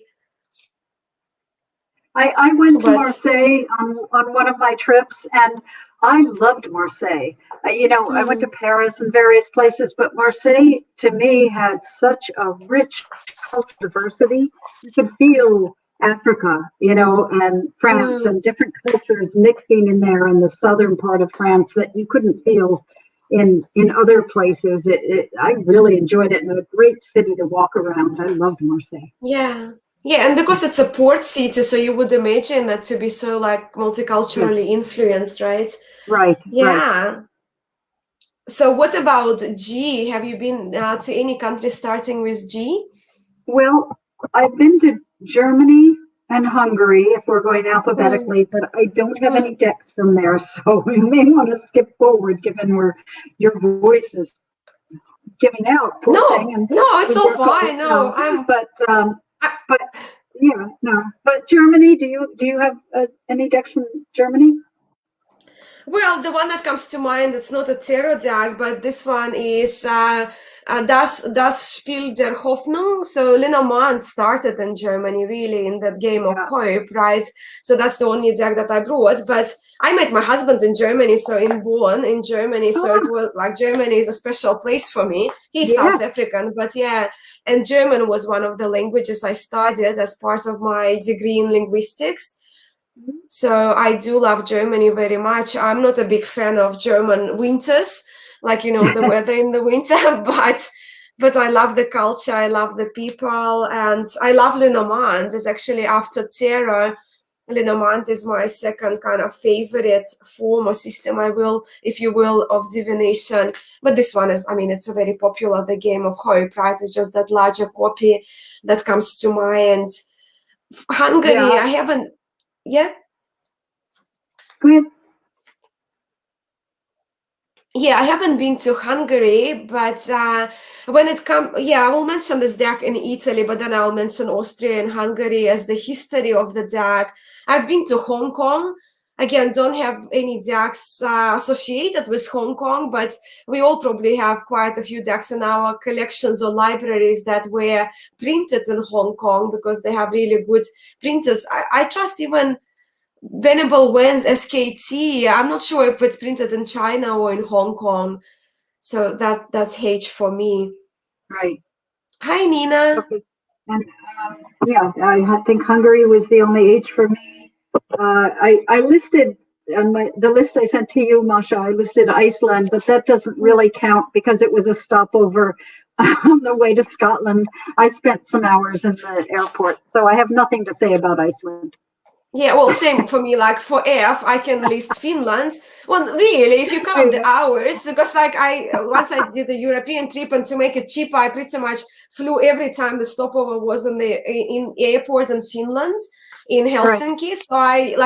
I went to Marseille on one of my trips, and I loved Marseille. I went to Paris and various places, but Marseille, to me, had such a rich cultural diversity. You could feel Africa, and France and different cultures mixing in there in the southern part of France that you couldn't feel in other places. I really enjoyed it, and a great city to walk around. I loved Marseille. Yeah, and because it's a port city, so you would imagine that to be so like multiculturally influenced, right? Right. Yeah. Right. So what about G? Have you been to any country starting with G? Well, I've been to Germany and Hungary, if we're going alphabetically, but I don't have any decks from there, so we may want to skip forward, given where your voice is giving out. No, it's so fine. No, but yeah, no. But Germany, do you have any decks from Germany? Well, the one that comes to mind, it's not a tarot deck, but this one is Das Spiel der Hoffnung. So Lenormand started in Germany, really, in that game of hope, right? So that's the only deck that I brought. But I met my husband in Germany, so in Bonn, in Germany. So it was like Germany is a special place for me. He's South African, but yeah. And German was one of the languages I studied as part of my degree in linguistics. So I do love Germany very much. I'm not a big fan of German winters, like, the weather in the winter, but I love the culture, I love the people, and I love Lenormand. It's actually after tarot, Lenormand is my second kind of favorite form or system, if you will, of divination. But this one is, it's a very popular, the game of hope, right? It's just that larger copy that comes to mind. Hungary, I haven't... Yeah? Go ahead. Yeah, I haven't been to Hungary, but when it comes... Yeah, I will mention this deck in Italy, but then I'll mention Austria and Hungary as the history of the deck. I've been to Hong Kong. Again, don't have any decks associated with Hong Kong, but we all probably have quite a few decks in our collections or libraries that were printed in Hong Kong because they have really good printers. I trust even Venerable Wen's SKT. I'm not sure if it's printed in China or in Hong Kong. So that's H for me. Right. Hi, Nina. Okay. And I think Hungary was the only H for me. I listed on the list I sent to you, Mascha, I listed Iceland, but that doesn't really count because it was a stopover on the way to Scotland. I spent some hours in the airport, so I have nothing to say about Iceland. Yeah, well, same for me. Like for F, I can list Finland. Well, really, if you count the hours, because like once I did a European trip, and to make it cheaper, I pretty much flew every time the stopover was in airport in Finland, in Helsinki. So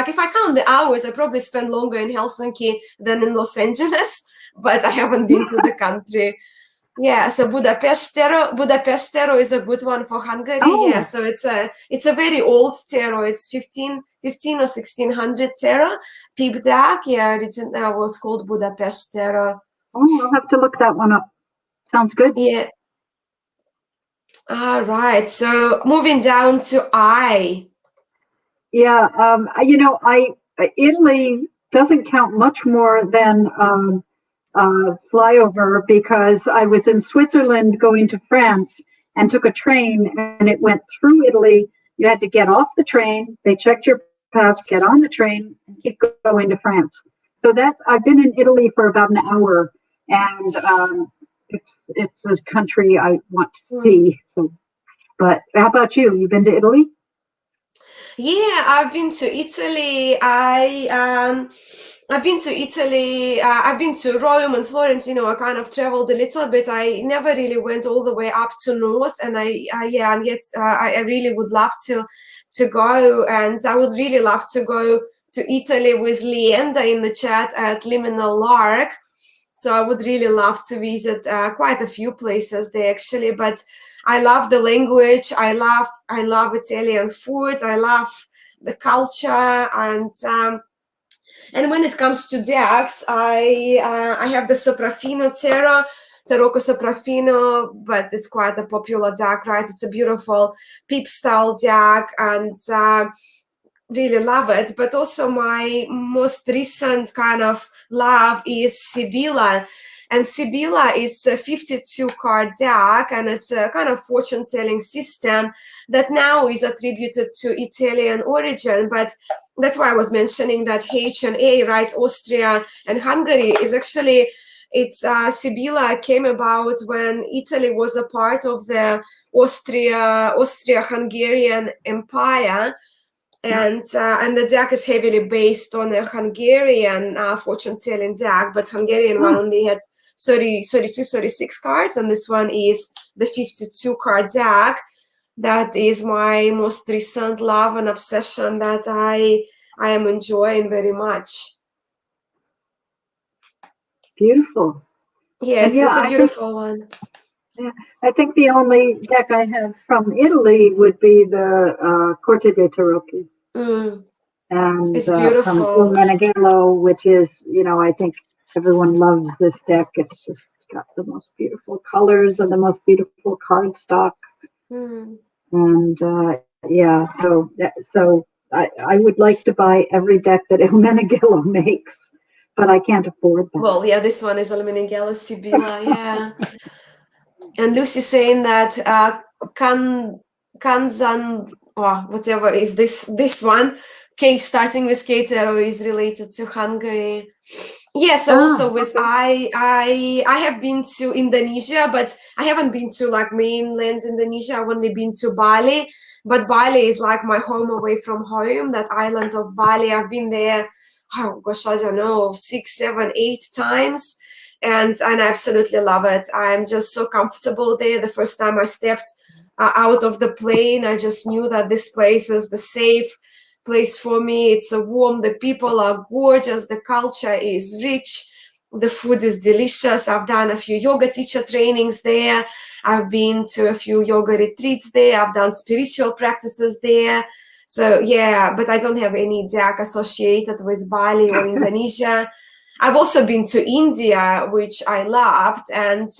if I count the hours, I probably spend longer in Helsinki than in Los Angeles, but I haven't been to the country. Yeah, so Budapest tarot is a good one for Hungary. Yeah, so it's a very old tarot. It's 15 or 1600 tarot. Peep deck. Yeah, it was called Budapest tarot. Oh, I'll have to look that one up. Sounds good. Yeah. All right. So moving down to I. Yeah, Italy doesn't count much more than flyover because I was in Switzerland going to France and took a train and it went through Italy. You had to get off the train. They checked your pass, get on the train, and keep going to France. So I've been in Italy for about an hour, and it's a country I want to see. So, but how about you? You've been to Italy? Yeah, I've been to Italy. I've been to Italy. I've been to Rome and Florence. I kind of traveled a little bit. I never really went all the way up to north, and yeah, and yet I really would love to go, and I would really love to go to Italy with Leanda in the chat at Liminal Lark. So I would really love to visit quite a few places there actually, but I love the language. I love Italian food. I love the culture, and when it comes to decks, I have the Sopraffino Tarocco Sopraffino, but it's quite a popular deck, right? It's a beautiful peep style deck, and really love it. But also my most recent kind of love is Sibilla. And Sibilla is a 52 card deck, and it's a kind of fortune telling system that now is attributed to Italian origin. But that's why I was mentioning that H and A, right? Austria and Hungary is actually, it's Sibilla came about when Italy was a part of the Austria-Hungarian Empire, and the deck is heavily based on a Hungarian fortune telling deck, but Hungarian one only had 32, 36 cards, and this one is the 52 card deck. That is my most recent love and obsession that I am enjoying very much. Beautiful. Yeah, it's a beautiful one. Yeah, I think the only deck I have from Italy would be the Corte dei Tarocchi. And it's from beautiful. Lumina, which is, I think everyone loves this deck. It's just got the most beautiful colors and the most beautiful card stock. And yeah, so I would like to buy every deck that Ilmenagillo makes, but I can't afford that. Well, yeah, this one is Ilmenagillo Sibilla, yeah. And Lucy saying that Kanzan, or whatever is this one, K starting with K tarot is related to Hungary. Yes, also with okay. I have been to Indonesia, but I haven't been to like mainland Indonesia. I've only been to Bali, but Bali is like my home away from home. That island of Bali, I've been there. Oh gosh, I don't know, 6, 7, 8 times. And I absolutely love it. I'm just so comfortable there. The first time I stepped out of the plane, I just knew that this place is the safe place for me. It's a warm, the people are gorgeous, the culture is rich, the food is delicious. I've done a few yoga teacher trainings there. I've been to a few yoga retreats there. I've done spiritual practices there. So yeah, but I don't have any deck associated with Bali or Indonesia. I've also been to India, which I loved, and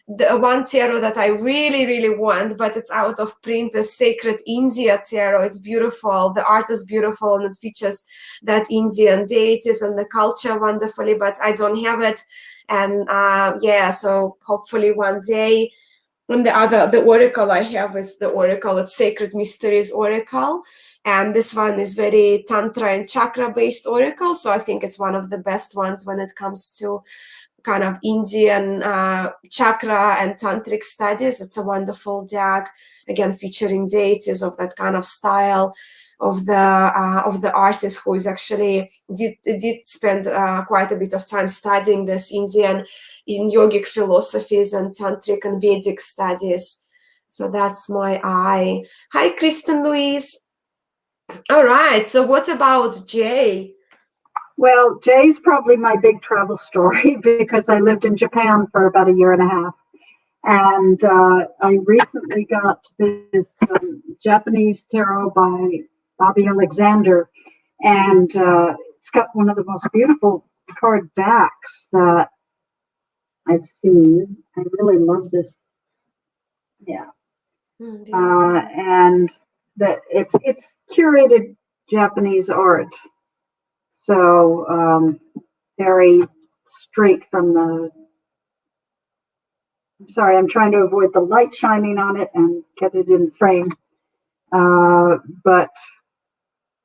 the one tarot that I really, really want, but it's out of print, is Sacred India Tarot. It's beautiful. The art is beautiful, and it features that Indian deities and the culture wonderfully, but I don't have it. And yeah, so hopefully one day. And the oracle I have is the oracle, it's Sacred Mysteries Oracle. And this one is very Tantra and chakra based oracle. So I think it's one of the best ones when it comes to kind of Indian chakra and tantric studies. It's a wonderful deck, again, featuring deities of that kind of style of the artist who is actually did spend quite a bit of time studying this Indian in yogic philosophies and tantric and Vedic studies. So that's my eye. Hi, Kristen Louise. All right. So what about Jay? Well, Jay's probably my big travel story because I lived in Japan for about a year and a half. And I recently got this Japanese tarot by Bobby Alexander. And it's got one of the most beautiful card backs that I've seen. I really love this. Yeah. And that it's curated Japanese art. So very straight from the, I'm sorry, I'm trying to avoid the light shining on it and get it in frame. But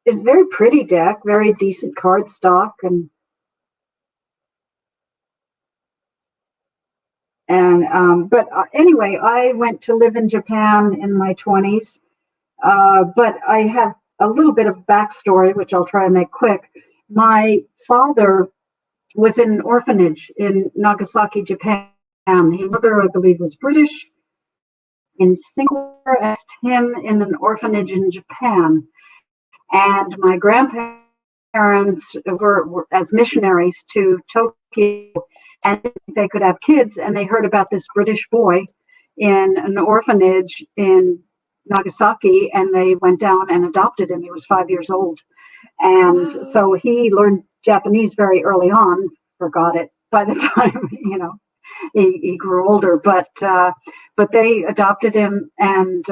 it's very pretty deck, very decent card stock, and but anyway, I went to live in Japan in my 20s, but I have a little bit of backstory, which I'll try and make quick. My father was in an orphanage in Nagasaki, Japan. His mother, I believe, was British, and Singapore asked him in an orphanage in Japan. And my grandparents were as missionaries to Tokyo, and they could have kids, and they heard about this British boy in an orphanage in Nagasaki, and they went down and adopted him. He was 5 years old. And so he learned Japanese very early on, forgot it by the time, he grew older, but they adopted him, and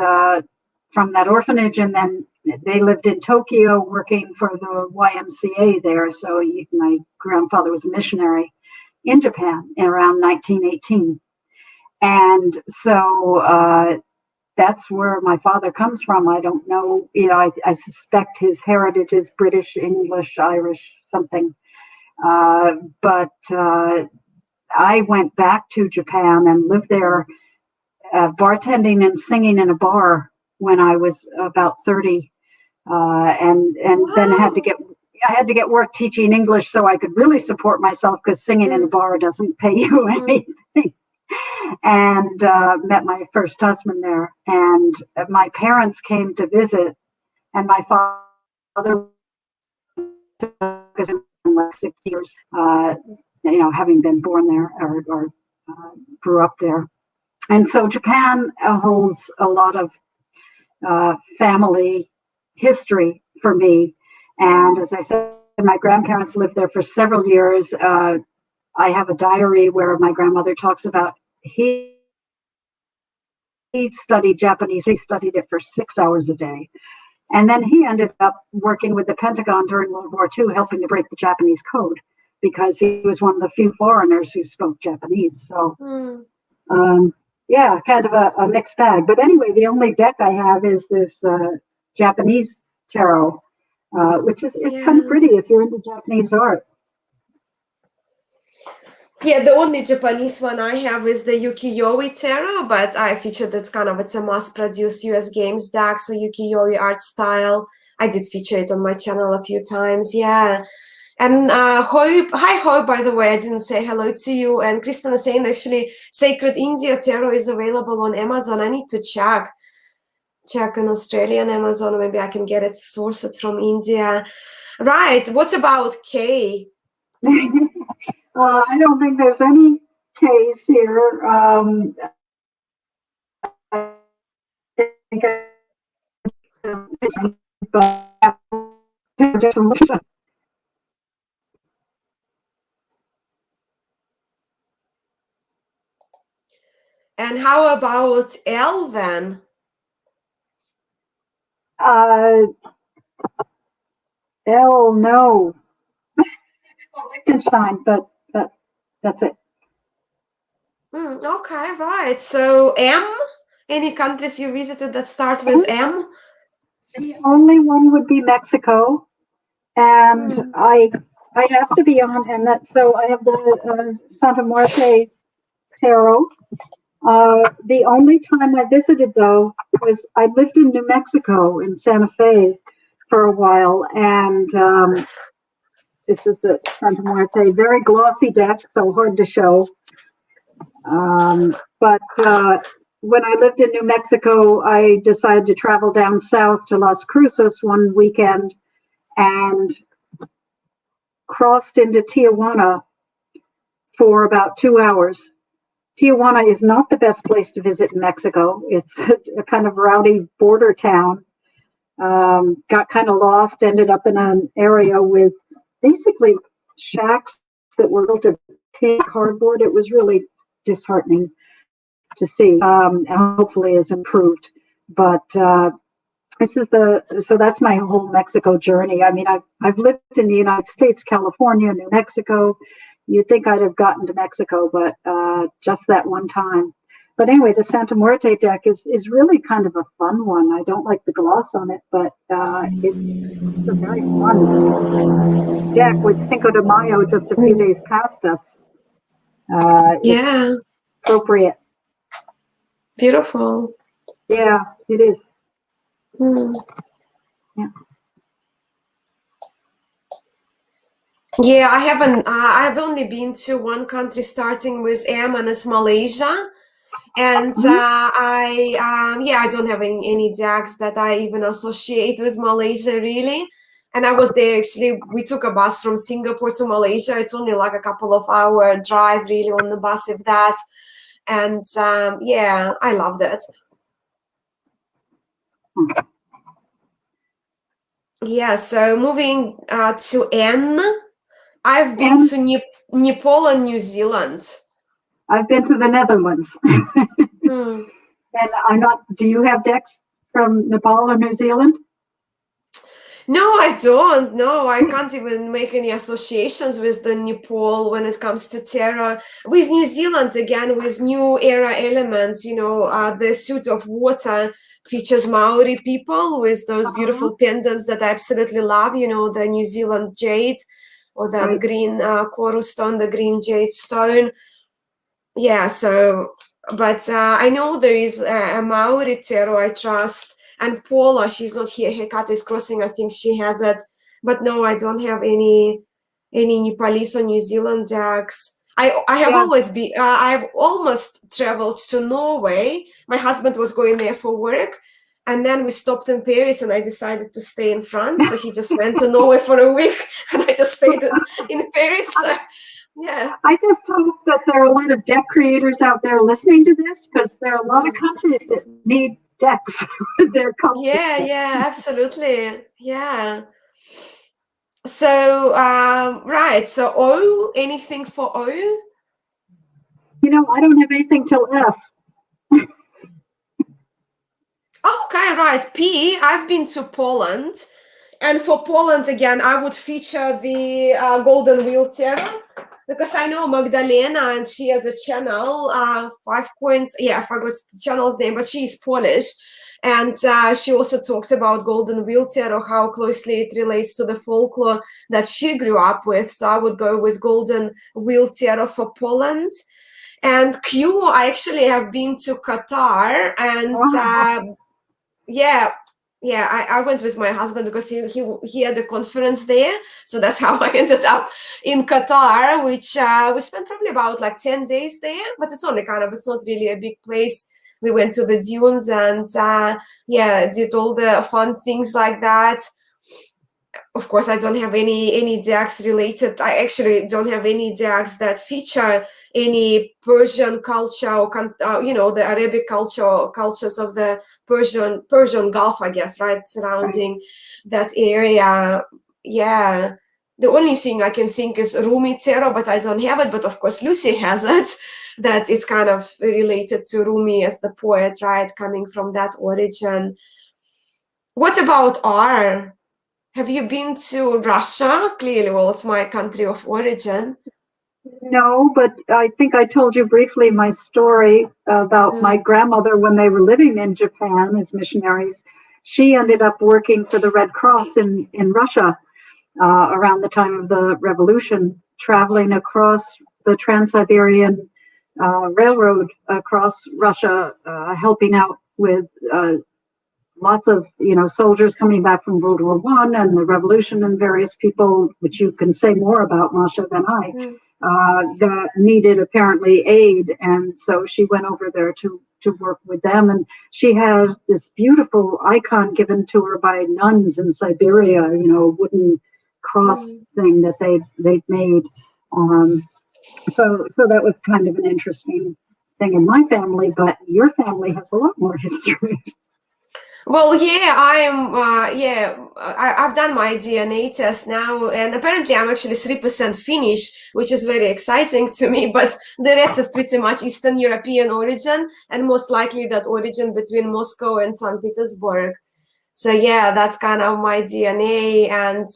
from that orphanage, and then they lived in Tokyo working for the YMCA there. So my grandfather was a missionary in Japan in around 1918, and so that's where my father comes from. I don't know, I suspect his heritage is British, English, Irish, something, but I went back to Japan and lived there, bartending and singing in a bar when I was about 30, and then I had to get work teaching English so I could really support myself, because singing in a bar doesn't pay you anything. And met my first husband there, and my parents came to visit, and my father was in like 6 years, having been born there or grew up there. And so Japan holds a lot of family history for me. And as I said, my grandparents lived there for several years. I have a diary where my grandmother talks about he studied Japanese. He studied it for 6 hours a day. And then he ended up working with the Pentagon during World War II, helping to break the Japanese code, because he was one of the few foreigners who spoke Japanese. So, kind of a mixed bag. But anyway, the only deck I have is this Japanese tarot, which is kind of pretty if you're into Japanese art. Yeah, the only Japanese one I have is the Ukiyo-e tarot, but I featured it's a mass-produced US games deck, so Ukiyo-e art style. I did feature it on my channel a few times, yeah. And Hope, hi Hope, by the way, I didn't say hello to you. And Kristen is saying actually Sacred India Tarot is available on Amazon. I need to check on Australian Amazon. Maybe I can get it sourced from India. Right, what about Kay? I don't think there's any case here. I think And how about L then? L, no. Liechtenstein, but that's it. Okay, right. So M, any countries you visited that start with M? The only one would be Mexico, and I have to be on, and so I have the Santa Muerte tarot. The only time I visited, though, was I lived in New Mexico in Santa Fe for a while, and this is the Santa Muerte, very glossy deck, so hard to show. But when I lived in New Mexico, I decided to travel down south to Las Cruces one weekend and crossed into Tijuana for about 2 hours. Tijuana is not the best place to visit in Mexico. It's a kind of rowdy border town. Got kind of lost, ended up in an area with basically shacks that were built of tin cardboard. It was really disheartening to see, and hopefully is improved. But so that's my whole Mexico journey. I mean, I've lived in the United States, California, New Mexico. You'd think I'd have gotten to Mexico, but just that one time. But anyway, the Santa Muerte deck is really kind of a fun one. I don't like the gloss on it, but it's a very fun deck with Cinco de Mayo just a few days past us. Yeah. Appropriate. Beautiful. Yeah, it is. Yeah. Yeah, I haven't. I've only been to one country starting with M, and it's Malaysia. And Mhm. I don't have any dialects that I even associate with Malaysia really. And I was there actually. We took a bus from Singapore to Malaysia. It's only like a couple of hour drive really on the bus, if that. And yeah, I loved it. Yeah. So moving to N, I've been And to Nepal and New Zealand. I've been to the Netherlands. Hmm. And I'm not, do you have decks from Nepal or New Zealand? No, I don't. No, I can't even make any associations with the Nepal when it comes to tarot. With New Zealand, again, with new era elements, the suit of water features Maori people with those Uh-huh. beautiful pendants that I absolutely love, the New Zealand jade or that Right. green coral stone, the green jade stone. Yeah, so, but I know there is a Maori tarot I trust, and Paula, she's not here. Her cat is crossing. I think she has it, but no, I don't have any Nepalese or New Zealand decks. I have Yeah. always been. I've almost traveled to Norway. My husband was going there for work, and then we stopped in Paris, and I decided to stay in France. So he just went to Norway for a week, and I just stayed in Paris. So, yeah. I just hope that there are a lot of deck creators out there listening to this because there are a lot of countries that need decks with their culture. Yeah, absolutely. Yeah. So, right. So, O, anything for O? I don't have anything till S. Oh, okay, right. P, I've been to Poland. And for Poland, again, I would feature the Golden Wheel Tarot because I know Magdalena and she has a channel, Five Coins. Yeah, I forgot the channel's name, but she's Polish. And she also talked about Golden Wheel Tarot, how closely it relates to the folklore that she grew up with. So I would go with Golden Wheel Tarot for Poland. And Q, I actually have been to Qatar, and Oh, yeah, I went with my husband because he had a conference there, so that's how I ended up in Qatar, which we spent probably about like 10 days there, but it's only it's not really a big place. We went to the dunes and did all the fun things like that. Of course, I don't have any decks related. I actually don't have any decks that feature any Persian culture or the Arabic cultures of the Persian Gulf, I guess, right, right. surrounding that area. Yeah, the only thing I can think is Rumi tarot, but I don't have it. But of course, Lucy has it. That it's kind of related to Rumi as the poet, right, coming from that origin. What about R? Have you been to Russia? Clearly, well, it's my country of origin. No, but I think I told you briefly my story about my Mm, grandmother when they were living in Japan as missionaries. She ended up working for the Red Cross in Russia around the time of the revolution, traveling across the Trans-Siberian Railroad across Russia, helping out with lots of soldiers coming back from World War One and the revolution, and various people, which you can say more about, Mascha, than I, mm, that needed apparently aid, and so she went over there to work with them. And she has this beautiful icon given to her by nuns in Siberia, a wooden cross mm. thing that they've made. Um, so that was kind of an interesting thing in my family, but your family has a lot more history. Well, yeah, I've done my DNA test now, and apparently I'm actually 3% Finnish, which is very exciting to me, but the rest is pretty much Eastern European origin, and most likely that origin between Moscow and St. Petersburg. So yeah, that's kind of my DNA, and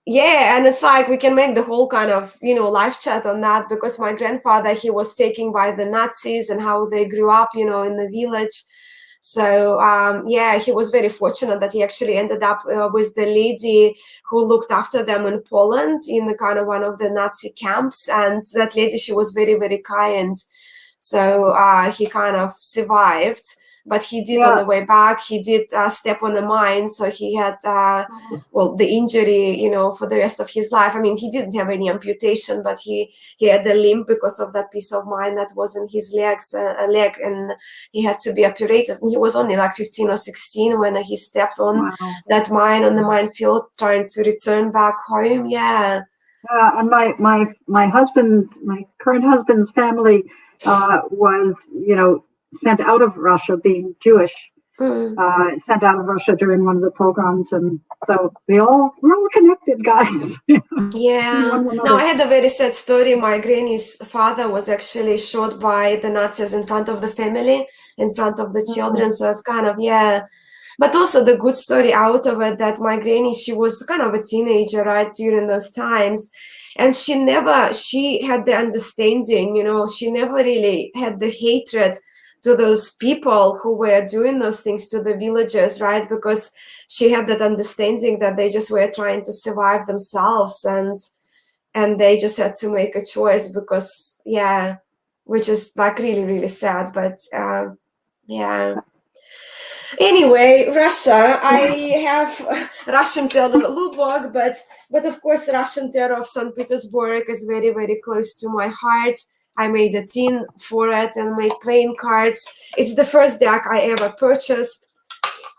yeah, and it's like we can make the whole kind of live chat on that because my grandfather, he was taken by the Nazis and how they grew up in the village. So yeah, he was very fortunate that he actually ended up with the lady who looked after them in Poland in the kind of one of the Nazi camps, and that lady, she was very, very kind. So he kind of survived but he did on the way back, he did step on a mine, so he had the injury, you know, for the rest of his life. I mean, he didn't have any amputation, but he had a limp because of that piece of mine that was in his leg, and he had to be operated. And he was only like 15 or 16 when he stepped on that mine on the minefield, trying to return back home. And my current husband's family was, you know, sent out of Russia, being Jewish, sent out of Russia during one of the pogroms, and so we're all connected, guys. No, I had a very sad story. My granny's father was actually shot by the Nazis in front of the family, in front of the children. So it's kind of, but also the good story out of it, that my granny, she was kind of a teenager, right, during those times. And she had the understanding, you know, she never really had the hatred to those people who were doing those things to the villagers, right? Because she had that understanding that they just were trying to survive themselves, and they just had to make a choice, because, which is like really, really sad. But anyway, Russia, I have Russian terror Lubog, but of course Russian terror of St. Petersburg is very, very close to my heart. I made a tin for it and made playing cards. It's the first deck I ever purchased.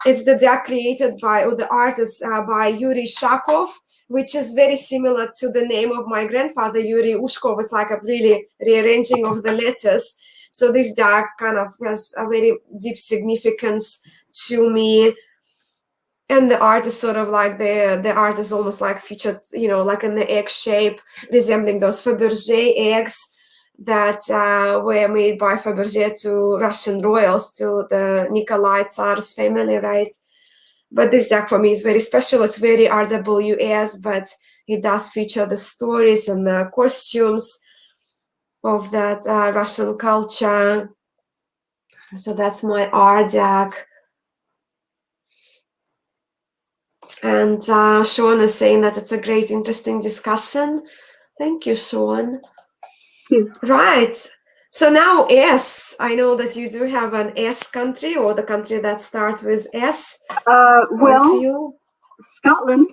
It's the deck created by the artist by Yuri Shakov, which is very similar to the name of my grandfather, Yuri Ushkov. It's like a really rearranging of the letters. So this deck kind of has a very deep significance to me. And the art is sort of like the art is almost like featured, you know, like in the egg shape, resembling those Fabergé eggs that were made by Fabergé to Russian royals, to the Nikolai Tsar's family, right? But this deck for me is very special. It's very RWS, but it does feature the stories and the costumes of that Russian culture. So that's my art deck. And Sean is saying that it's a great, interesting discussion. Thank you, Sean. Right. So now S, I know that you do have an S country, or the country that starts with S. Well, Scotland,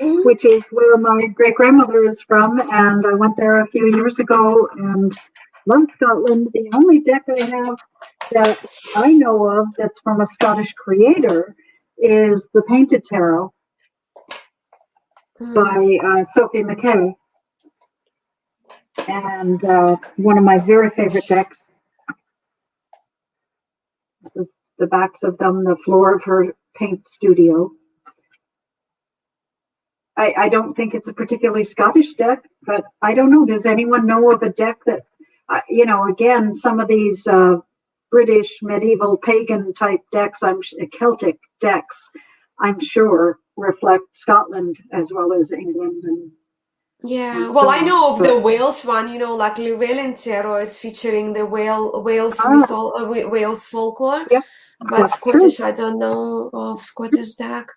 which is where my great-grandmother is from, and I went there a few years ago and love Scotland. The only deck I have that I know of that's from a Scottish creator is the Painted Tarot by Sophie McKay. And one of my very favorite decks. This is the backs of them, the floor of her paint studio. I don't think it's a particularly Scottish deck, but I don't know. Does anyone know of a deck that, you know, again, some of these British medieval pagan type decks, Celtic decks, I'm sure reflect Scotland as well as England. And well, I know of the Wales one, you know, like Llewellyn Tarot is featuring the Wales folklore, but Scottish, I don't know of Scottish deck.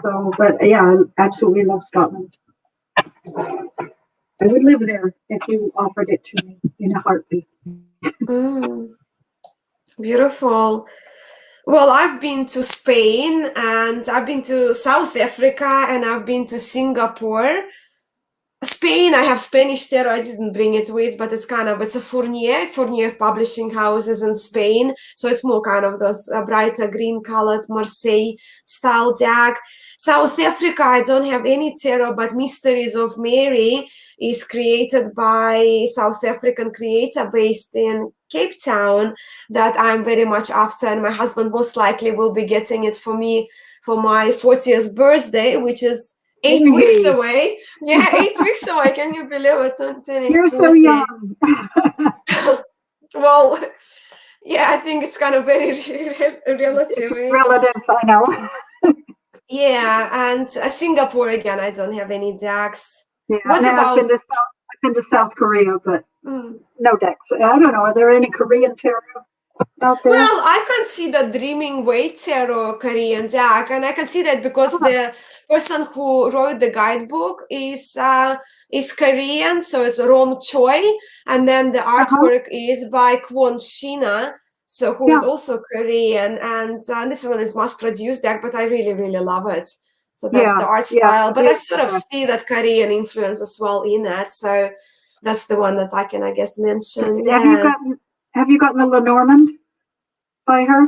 So, but I absolutely love Scotland. I would live there if you offered it to me in a heartbeat. Beautiful. Well, I've been to Spain, and I've been to South Africa, and I've been to Singapore. Spain, I have Spanish tarot. I didn't bring it with, but it's a Fournier publishing houses in Spain. So it's more kind of those brighter green colored Marseille style deck. South Africa, I don't have any tarot, but Mysteries of Mary is created by South African creator based in Cape Town that I'm very much after. And my husband most likely will be getting it for me for my 40th birthday, which is 8 weeks away. 8 weeks away. Can you believe it? You're so young. Well, I think it's kind of very relative. It's relative, I know. And Singapore, again, I don't have any decks. What about? I've been to South Korea, but no decks. I don't know. Are there any Korean tarot out there? Well, I can see the Dreaming Way Tarot Korean deck, and I can see that because the person who wrote the guidebook is Korean, so it's Rom Choi, and then the artwork is by Kwon Shina, so who is also Korean, and this one is mass-produced deck, but I really, really love it. So that's the art style, but I sort of see that Korean influence as well in it. So that's the one that I can, I guess, mention. Have you gotten the Lenormand by her?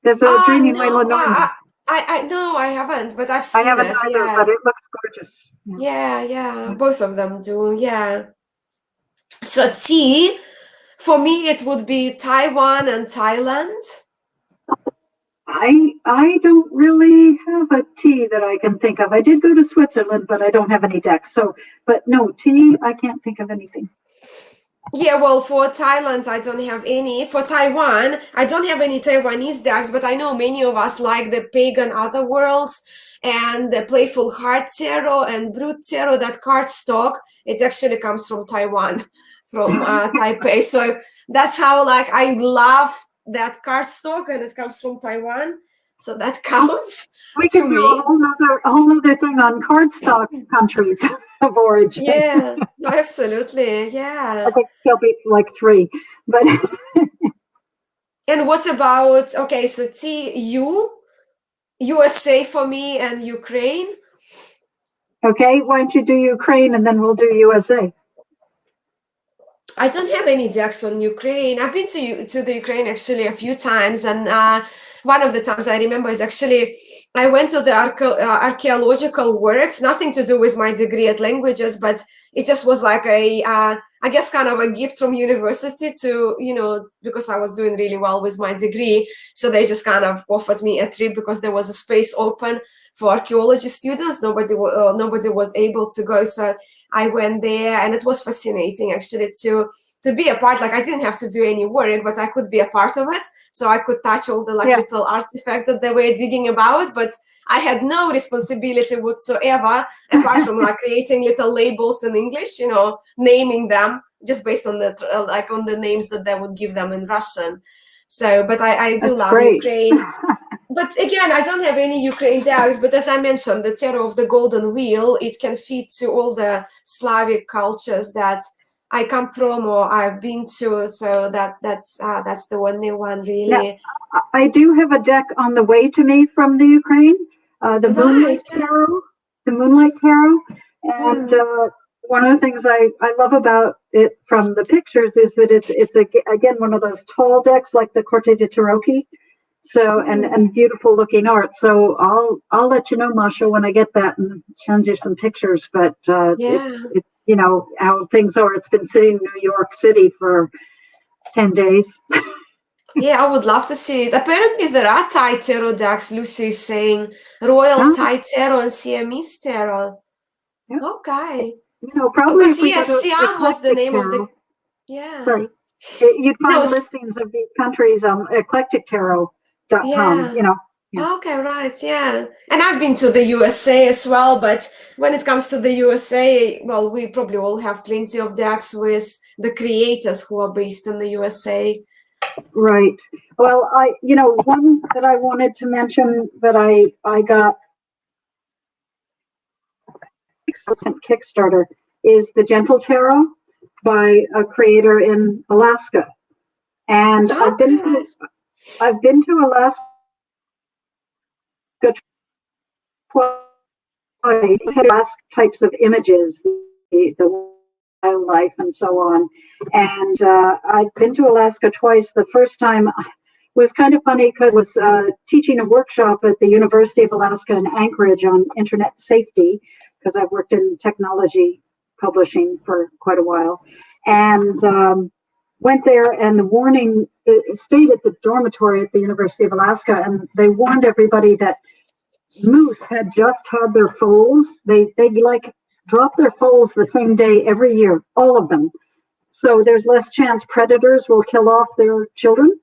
There's a Dreaming Way Lenormand. No, I haven't, but I've I seen haven't it. either, but it looks gorgeous. Yeah, both of them do. Yeah. So tea, for me, it would be Taiwan and Thailand. I don't really have a tea that I can think of. I did go to Switzerland, but I don't have any decks. So, but no, tea, I can't think of anything. Yeah, well, for Thailand, I don't have any. For Taiwan, I don't have any Taiwanese decks, but I know many of us like the Pagan Other Worlds and the Playful Heart Tarot and Brute Tarot, that cardstock. It actually comes from Taiwan, from Taipei. So that's how, like, I love that cardstock, and it comes from Taiwan. So that counts. We could do a whole other thing on cardstock countries of origin. Yeah, absolutely. Yeah. I think there'll be like 3, but. And what about, okay, so USA for me and Ukraine. Okay, why don't you do Ukraine and then we'll do USA. I don't have any decks on Ukraine. I've been to the Ukraine actually a few times, and one of the times I remember is actually I went to the archaeological works, nothing to do with my degree at languages, but it just was like I guess kind of a gift from university to, because I was doing really well with my degree. So they just kind of offered me a trip because there was a space open for archaeology students. Nobody was able to go. So I went there, and it was fascinating actually to be a part. Like, I didn't have to do any work, but I could be a part of it. So I could touch all the little artifacts that they were digging about, but I had no responsibility whatsoever apart from like creating little labels in English, naming them just based on the on the names that they would give them in Russian. So, but I do love Ukraine. But again, I don't have any Ukraine decks, but as I mentioned, the Tarot of the Golden Wheel, it can fit to all the Slavic cultures that I come from or I've been to. So that's the only one, really. Now, I do have a deck on the way to me from the Ukraine, the Moonlight Tarot, and one of the things I love about it from the pictures is that it's again one of those tall decks like the Corte de Tarocchi. So and beautiful looking art. So I'll let you know, Mascha, when I get that and send you some pictures. But it, how things are. It's been sitting in New York City for 10 days. Yeah, I would love to see it. Apparently, there are Thai tarot decks. Lucy is saying Royal Thai Tarot and Siamese Tarot. Yeah. Okay. Probably because Siam was the name of the. Yeah. Sorry, you'd find listings of these countries on Eclectic Tarot. Yeah. Okay, right. Yeah. And I've been to the USA as well, but when it comes to the USA, well, we probably all have plenty of decks with the creators who are based in the USA. Right. Well, one that I wanted to mention that I got Kickstarter is the Gentle Tarot by a creator in Alaska. And I've been to Alaska twice. Last types of images, the wildlife and so on. And I've been to Alaska twice. The first time was kind of funny because I was teaching a workshop at the University of Alaska in Anchorage on internet safety, because I've worked in technology publishing for quite a while. And went there, and the warning stayed at the dormitory at the University of Alaska, and they warned everybody that moose had just had their foals. They like drop their foals the same day every year, all of them. So there's less chance predators will kill off their children.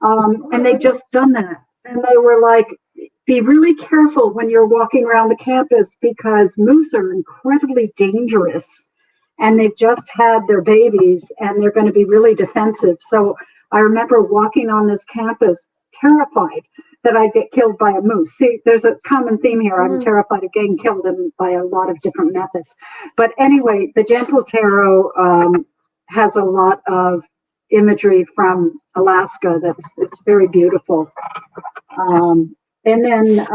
And they just done that. And they were like, be really careful when you're walking around the campus because moose are incredibly dangerous. And they've just had their babies and they're going to be really defensive. So I remember walking on this campus terrified that I'd get killed by a moose. See, there's a common theme here. I'm terrified of getting killed by a lot of different methods. But anyway, the Gentle Tarot has a lot of imagery from Alaska. It's very beautiful. And then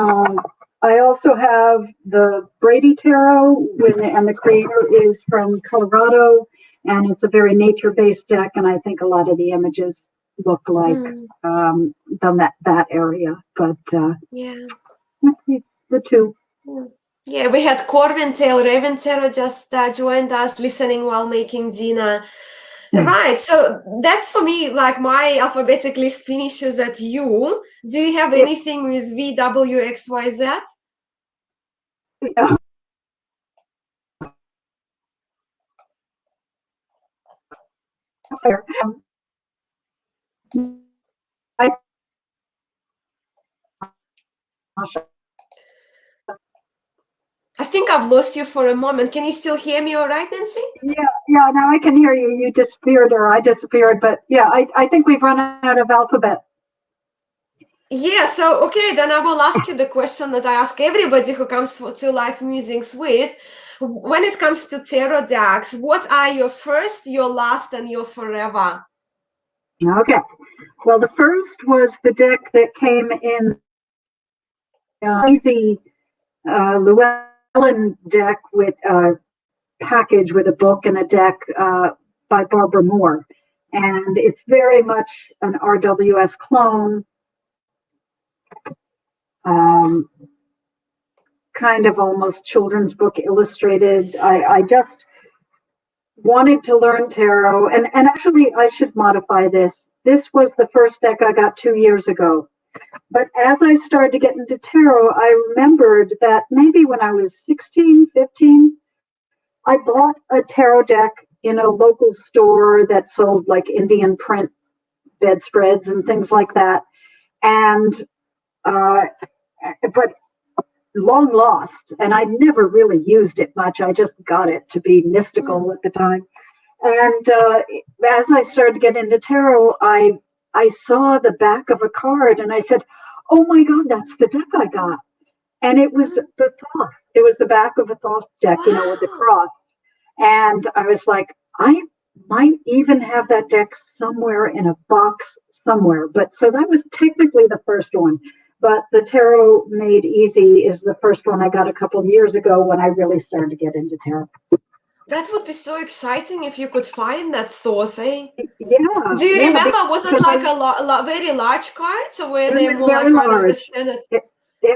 I also have the Brady Tarot, and the creator is from Colorado, and it's a very nature-based deck, and I think a lot of the images look like that area. But yeah, let's see, the two. Yeah, we had Corvin Tail Raventero just joined us, listening while making dinner. Right, so that's for me, like my alphabetic list finishes at U. Do you have anything with VWXYZ? Yeah. I think I've lost you for a moment. Can you still hear me all right, Nancy? Yeah, now I can hear you. You disappeared or I disappeared, but yeah, I think we've run out of alphabet. Yeah, so okay, then I will ask you the question that I ask everybody who comes to Life Musings with. When it comes to tarot decks, what are your first, your last, and your forever? Okay. Well, the first was the deck that came in the Llewellyn deck with a package with a book and a deck by Barbara Moore. And it's very much an RWS clone, kind of almost children's book illustrated. I just wanted to learn tarot. And actually, I should modify this. This was the first deck I got 2 years ago. But as I started to get into tarot, I remembered that maybe when I was 16, 15, I bought a tarot deck in a local store that sold like Indian print bedspreads and things like that. And, but long lost. And I never really used it much. I just got it to be mystical at the time. And as I started to get into tarot, I saw the back of a card and I said, oh my God, that's the deck I got. And it was the Thoth. It was the back of a Thoth deck, you know, with the cross. And I was like, I might even have that deck somewhere in a box somewhere. But so that was technically the first one. But the Tarot Made Easy is the first one I got a couple of years ago when I really started to get into tarot. That would be so exciting if you could find that Thoth, eh? Yeah. Do you remember, was it like a very large cards, or were they more like kind of the standard? It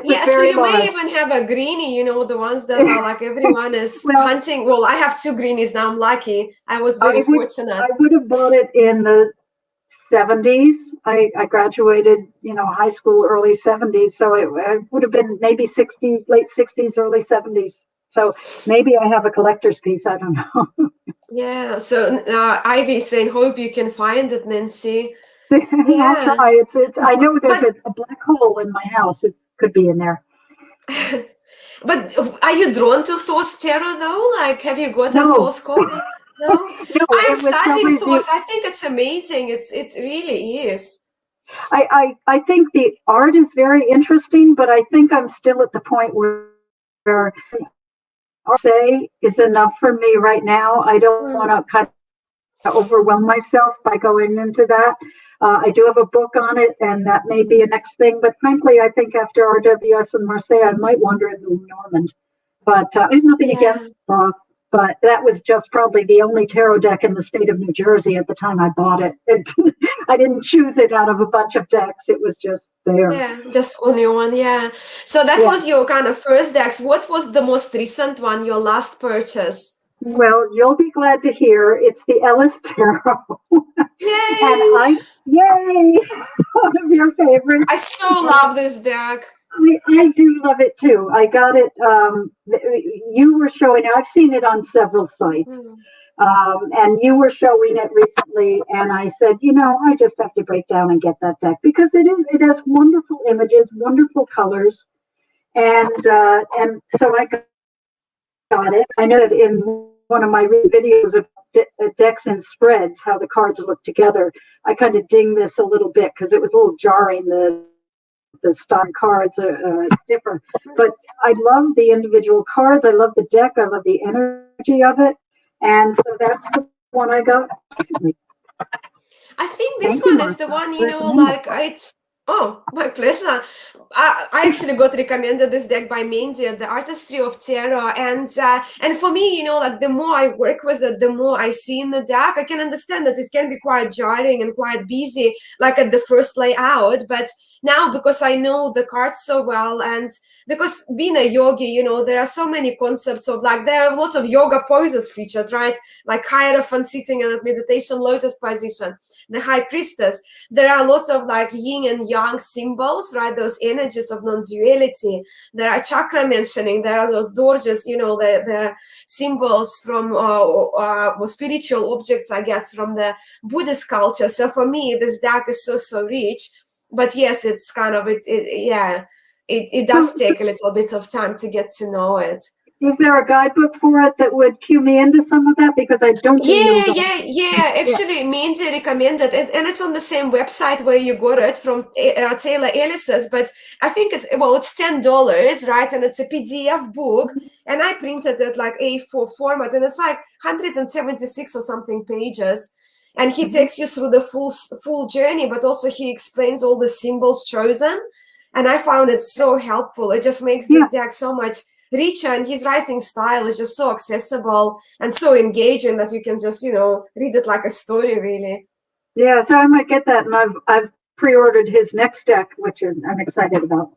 was yeah, very so you large. may even have a greenie, you know, the ones that are like everyone is hunting. Well, I have 2 greenies now. I'm lucky. I was very fortunate. I would have bought it in the 70s. I graduated, you know, high school early 70s. So it would have been maybe 60s, late 60s, early 70s. So maybe I have a collector's piece. I don't know. Yeah. So Ivy saying, hope you can find it, Nancy. Yeah. I'll try. It's. I know there's a black hole in my house. It could be in there. But are you drawn to Thoth tarot though? Like, have you got a Thoth copy? No. I'm studying Thoth. I think it's amazing. It really is. I think the art is very interesting, but I think I'm still at the point where say is enough for me right now. I don't want to kind of overwhelm myself by going into that. I do have a book on it, and that may be a next thing. But frankly, I think after RWS and Marseille, I might wander into Normand. But I have nothing against Thoth. But that was just probably the only tarot deck in the state of New Jersey at the time I bought it. I didn't choose it out of a bunch of decks. It was just there. Yeah, just only one. Yeah. So that was your kind of first decks. What was the most recent one, your last purchase? Well, you'll be glad to hear it's the Ellis Tarot. Yay! And yay! One of your favorites. I so love this deck. I do love it too. I got it. You were showing it. I've seen it on several sites. And you were showing it recently. And I said, you know, I just have to break down and get that deck because it has wonderful images, wonderful colors. And so I got it. I know that in one of my videos of decks and spreads, how the cards look together, I kind of ding this a little bit because it was a little jarring. The stock cards are different, but I love the individual cards. I love the deck. I love the energy of it, and so that's the one I got. I think this Thank you, one is the Mascha. one, Recommend it. it's, oh, my pleasure. I actually got recommended this deck by Mindy at the Artistry of Tarot. And for me, like the more I work with it, the more I see in the deck. I can understand that it can be quite jarring and quite busy, like at the first layout. But now, because I know the cards so well, and because being a yogi, there are so many concepts of like, there are lots of yoga poses featured, right? Like Hierophant sitting in a meditation lotus position, the High Priestess. There are lots of like yin and yang symbols, right? Those energies of non-duality. There are chakra mentioning. There are those dorjes, the symbols from spiritual objects, I guess, from the Buddhist culture. So for me, this deck is so rich. But yes, it's kind of it does take a little bit of time to get to know it. Is there a guidebook for it that would cue me into some of that? Because I don't do yoga. Yeah. Actually, Mindy recommended it, and it's on the same website where you got it from, Taylor Ellis's. But I think it's $10, right? And it's a PDF book, and I printed it like A4 format, and it's like 176 or something pages. And he takes you through the full journey, but also he explains all the symbols chosen. And I found it so helpful. It just makes this deck so much richer, and his writing style is just so accessible and so engaging that you can just, read it like a story, really. Yeah, so I might get that, and I've pre-ordered his next deck, which I'm excited about.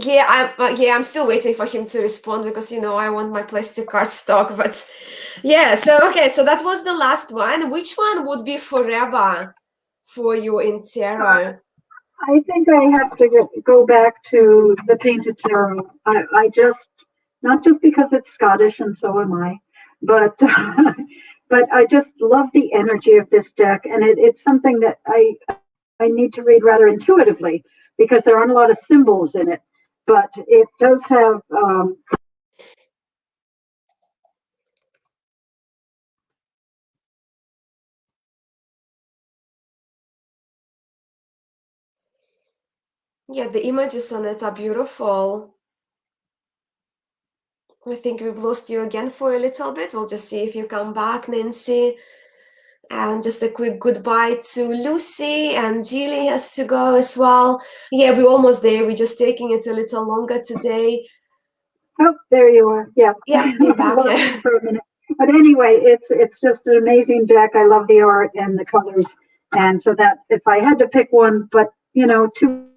I'm still waiting for him to respond because I want my plastic card stock. But yeah, so that was the last one. Which one would be forever for you in tarot? I think I have to go back to the painted tarot. I just, not just because it's Scottish and so am I, but but I just love the energy of this deck, and it's something that I need to read rather intuitively because there aren't a lot of symbols in it, but it does have. Yeah, the images on it are beautiful. I think we've lost you again for a little bit. We'll just see if you come back, Nancy. And just a quick goodbye to Lucy, and Julie has to go as well. Yeah, we're almost there. We're just taking it a little longer today. Oh, there you are. Yeah, you're back. Yeah. For a minute. But anyway, it's just an amazing deck. I love the art and the colors, and so that if I had to pick one, but 2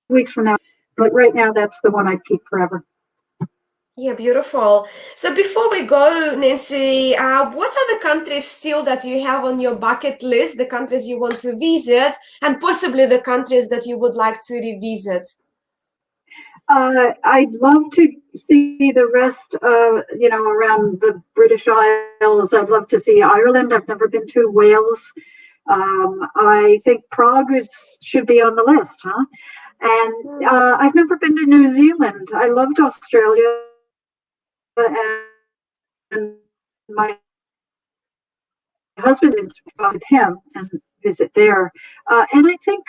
weeks from now, but right now that's the one I'd keep forever. Yeah, beautiful. So before we go, Nancy, what are the countries still that you have on your bucket list, the countries you want to visit, and possibly the countries that you would like to revisit? I'd love to see the rest, around the British Isles. I'd love to see Ireland. I've never been to Wales. I think Prague should be on the list, huh? And I've never been to New Zealand. I loved Australia, and my husband is with him and visit there. And I think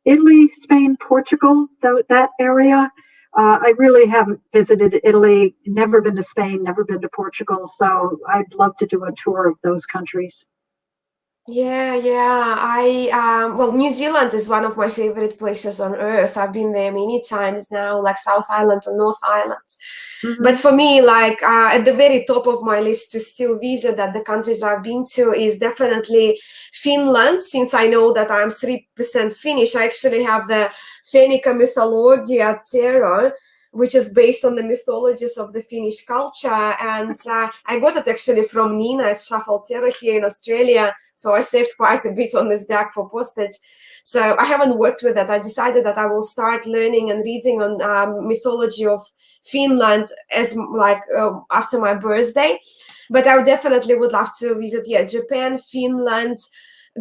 Italy, Spain, Portugal, that area. I really haven't visited Italy, never been to Spain, never been to Portugal. So I'd love to do a tour of those countries. Yeah. New Zealand is one of my favorite places on earth. I've been there many times now, like South Island and North Island. Mm-hmm. But for me, like at the very top of my list to still visit that the countries I've been to is definitely Finland, since I know that I'm 3% Finnish. I actually have the Fenica Mythologia Tarot, which is based on the mythologies of the Finnish culture. And I got it actually from Nina at Shuffle Tarot here in Australia. So I saved quite a bit on this deck for postage. So I haven't worked with it. I decided that I will start learning and reading on mythology of Finland as after my birthday. But I definitely would love to visit Japan, Finland,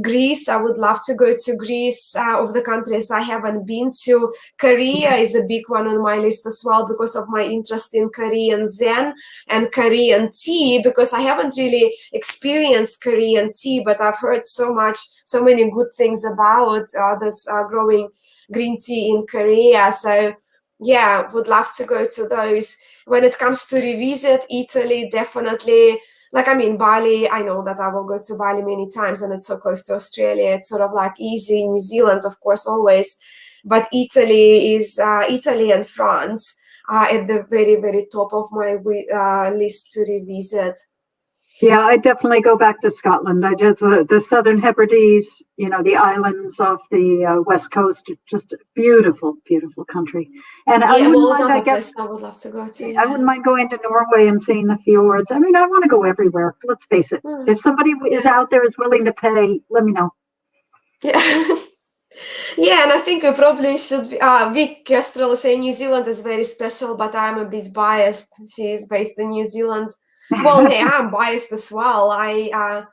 Greece. I would love to go to Greece. Of the countries I haven't been to, Korea is a big one on my list as well because of my interest in Korean Zen and Korean tea, because I haven't really experienced Korean tea, but I've heard so many good things about this growing green tea in Korea. So yeah, would love to go to those. When it comes to revisit Italy, definitely like, I mean, Bali, I know that I will go to Bali many times and it's so close to Australia. It's sort of like easy. New Zealand, of course, always. But Italy and France are at the very, very top of my list to revisit. Yeah, I definitely go back to Scotland. I just the Southern Hebrides, the islands off the west coast, just beautiful, beautiful country. And I wouldn't mind. I guess I would love to go to. I wouldn't mind going to Norway and seeing the fjords. I mean, I want to go everywhere. Let's face it. If somebody is out there is willing to pay, let me know. Yeah. Yeah, and I think we probably should. Vic Kestrel say New Zealand is very special, but I'm a bit biased. She is based in New Zealand. Well, hey, I'm biased as well. I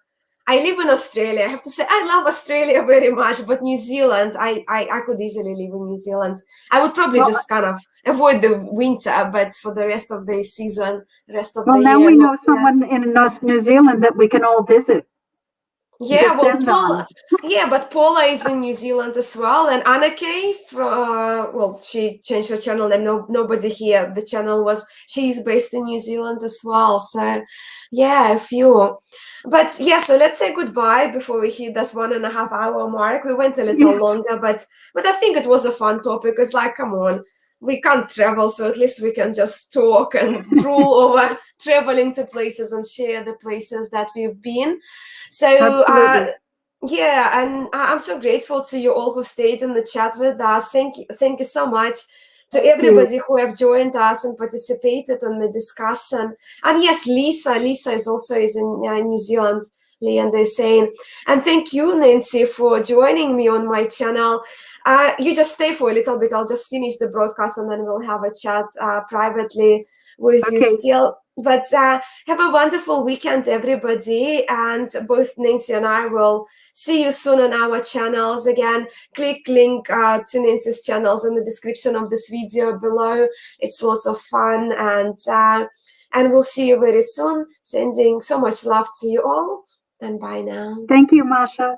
live in Australia. I have to say I love Australia very much, but New Zealand, I could easily live in New Zealand. I would probably just kind of avoid the winter, but for the rest of the season, the rest of the year. Well, now we know someone in New Zealand that we can all visit. Yeah, well, but Paula is in New Zealand as well, and Anneke, she changed her channel name. Nobody here. The channel she's based in New Zealand as well. So, yeah, a few. But yeah, so let's say goodbye before we hit this 1.5 hour mark. We went a little longer, but I think it was a fun topic. It's like, come on, we can't travel, so at least we can just talk and drool over traveling to places and share the places that we've been. So yeah, and I'm so grateful to you all who stayed in the chat with us. Thank you so much to everybody who have joined us and participated in the discussion. And yes, Lisa is also in New Zealand. Leanda is saying, and thank you, Nancy, for joining me on my channel. You just stay for a little bit. I'll just finish the broadcast and then we'll have a chat privately with you still. But have a wonderful weekend, everybody. And both Nancy and I will see you soon on our channels. Again, click link to Nancy's channels in the description of this video below. It's lots of fun. And we'll see you very soon. Sending so much love to you all. And bye now. Thank you, Mascha.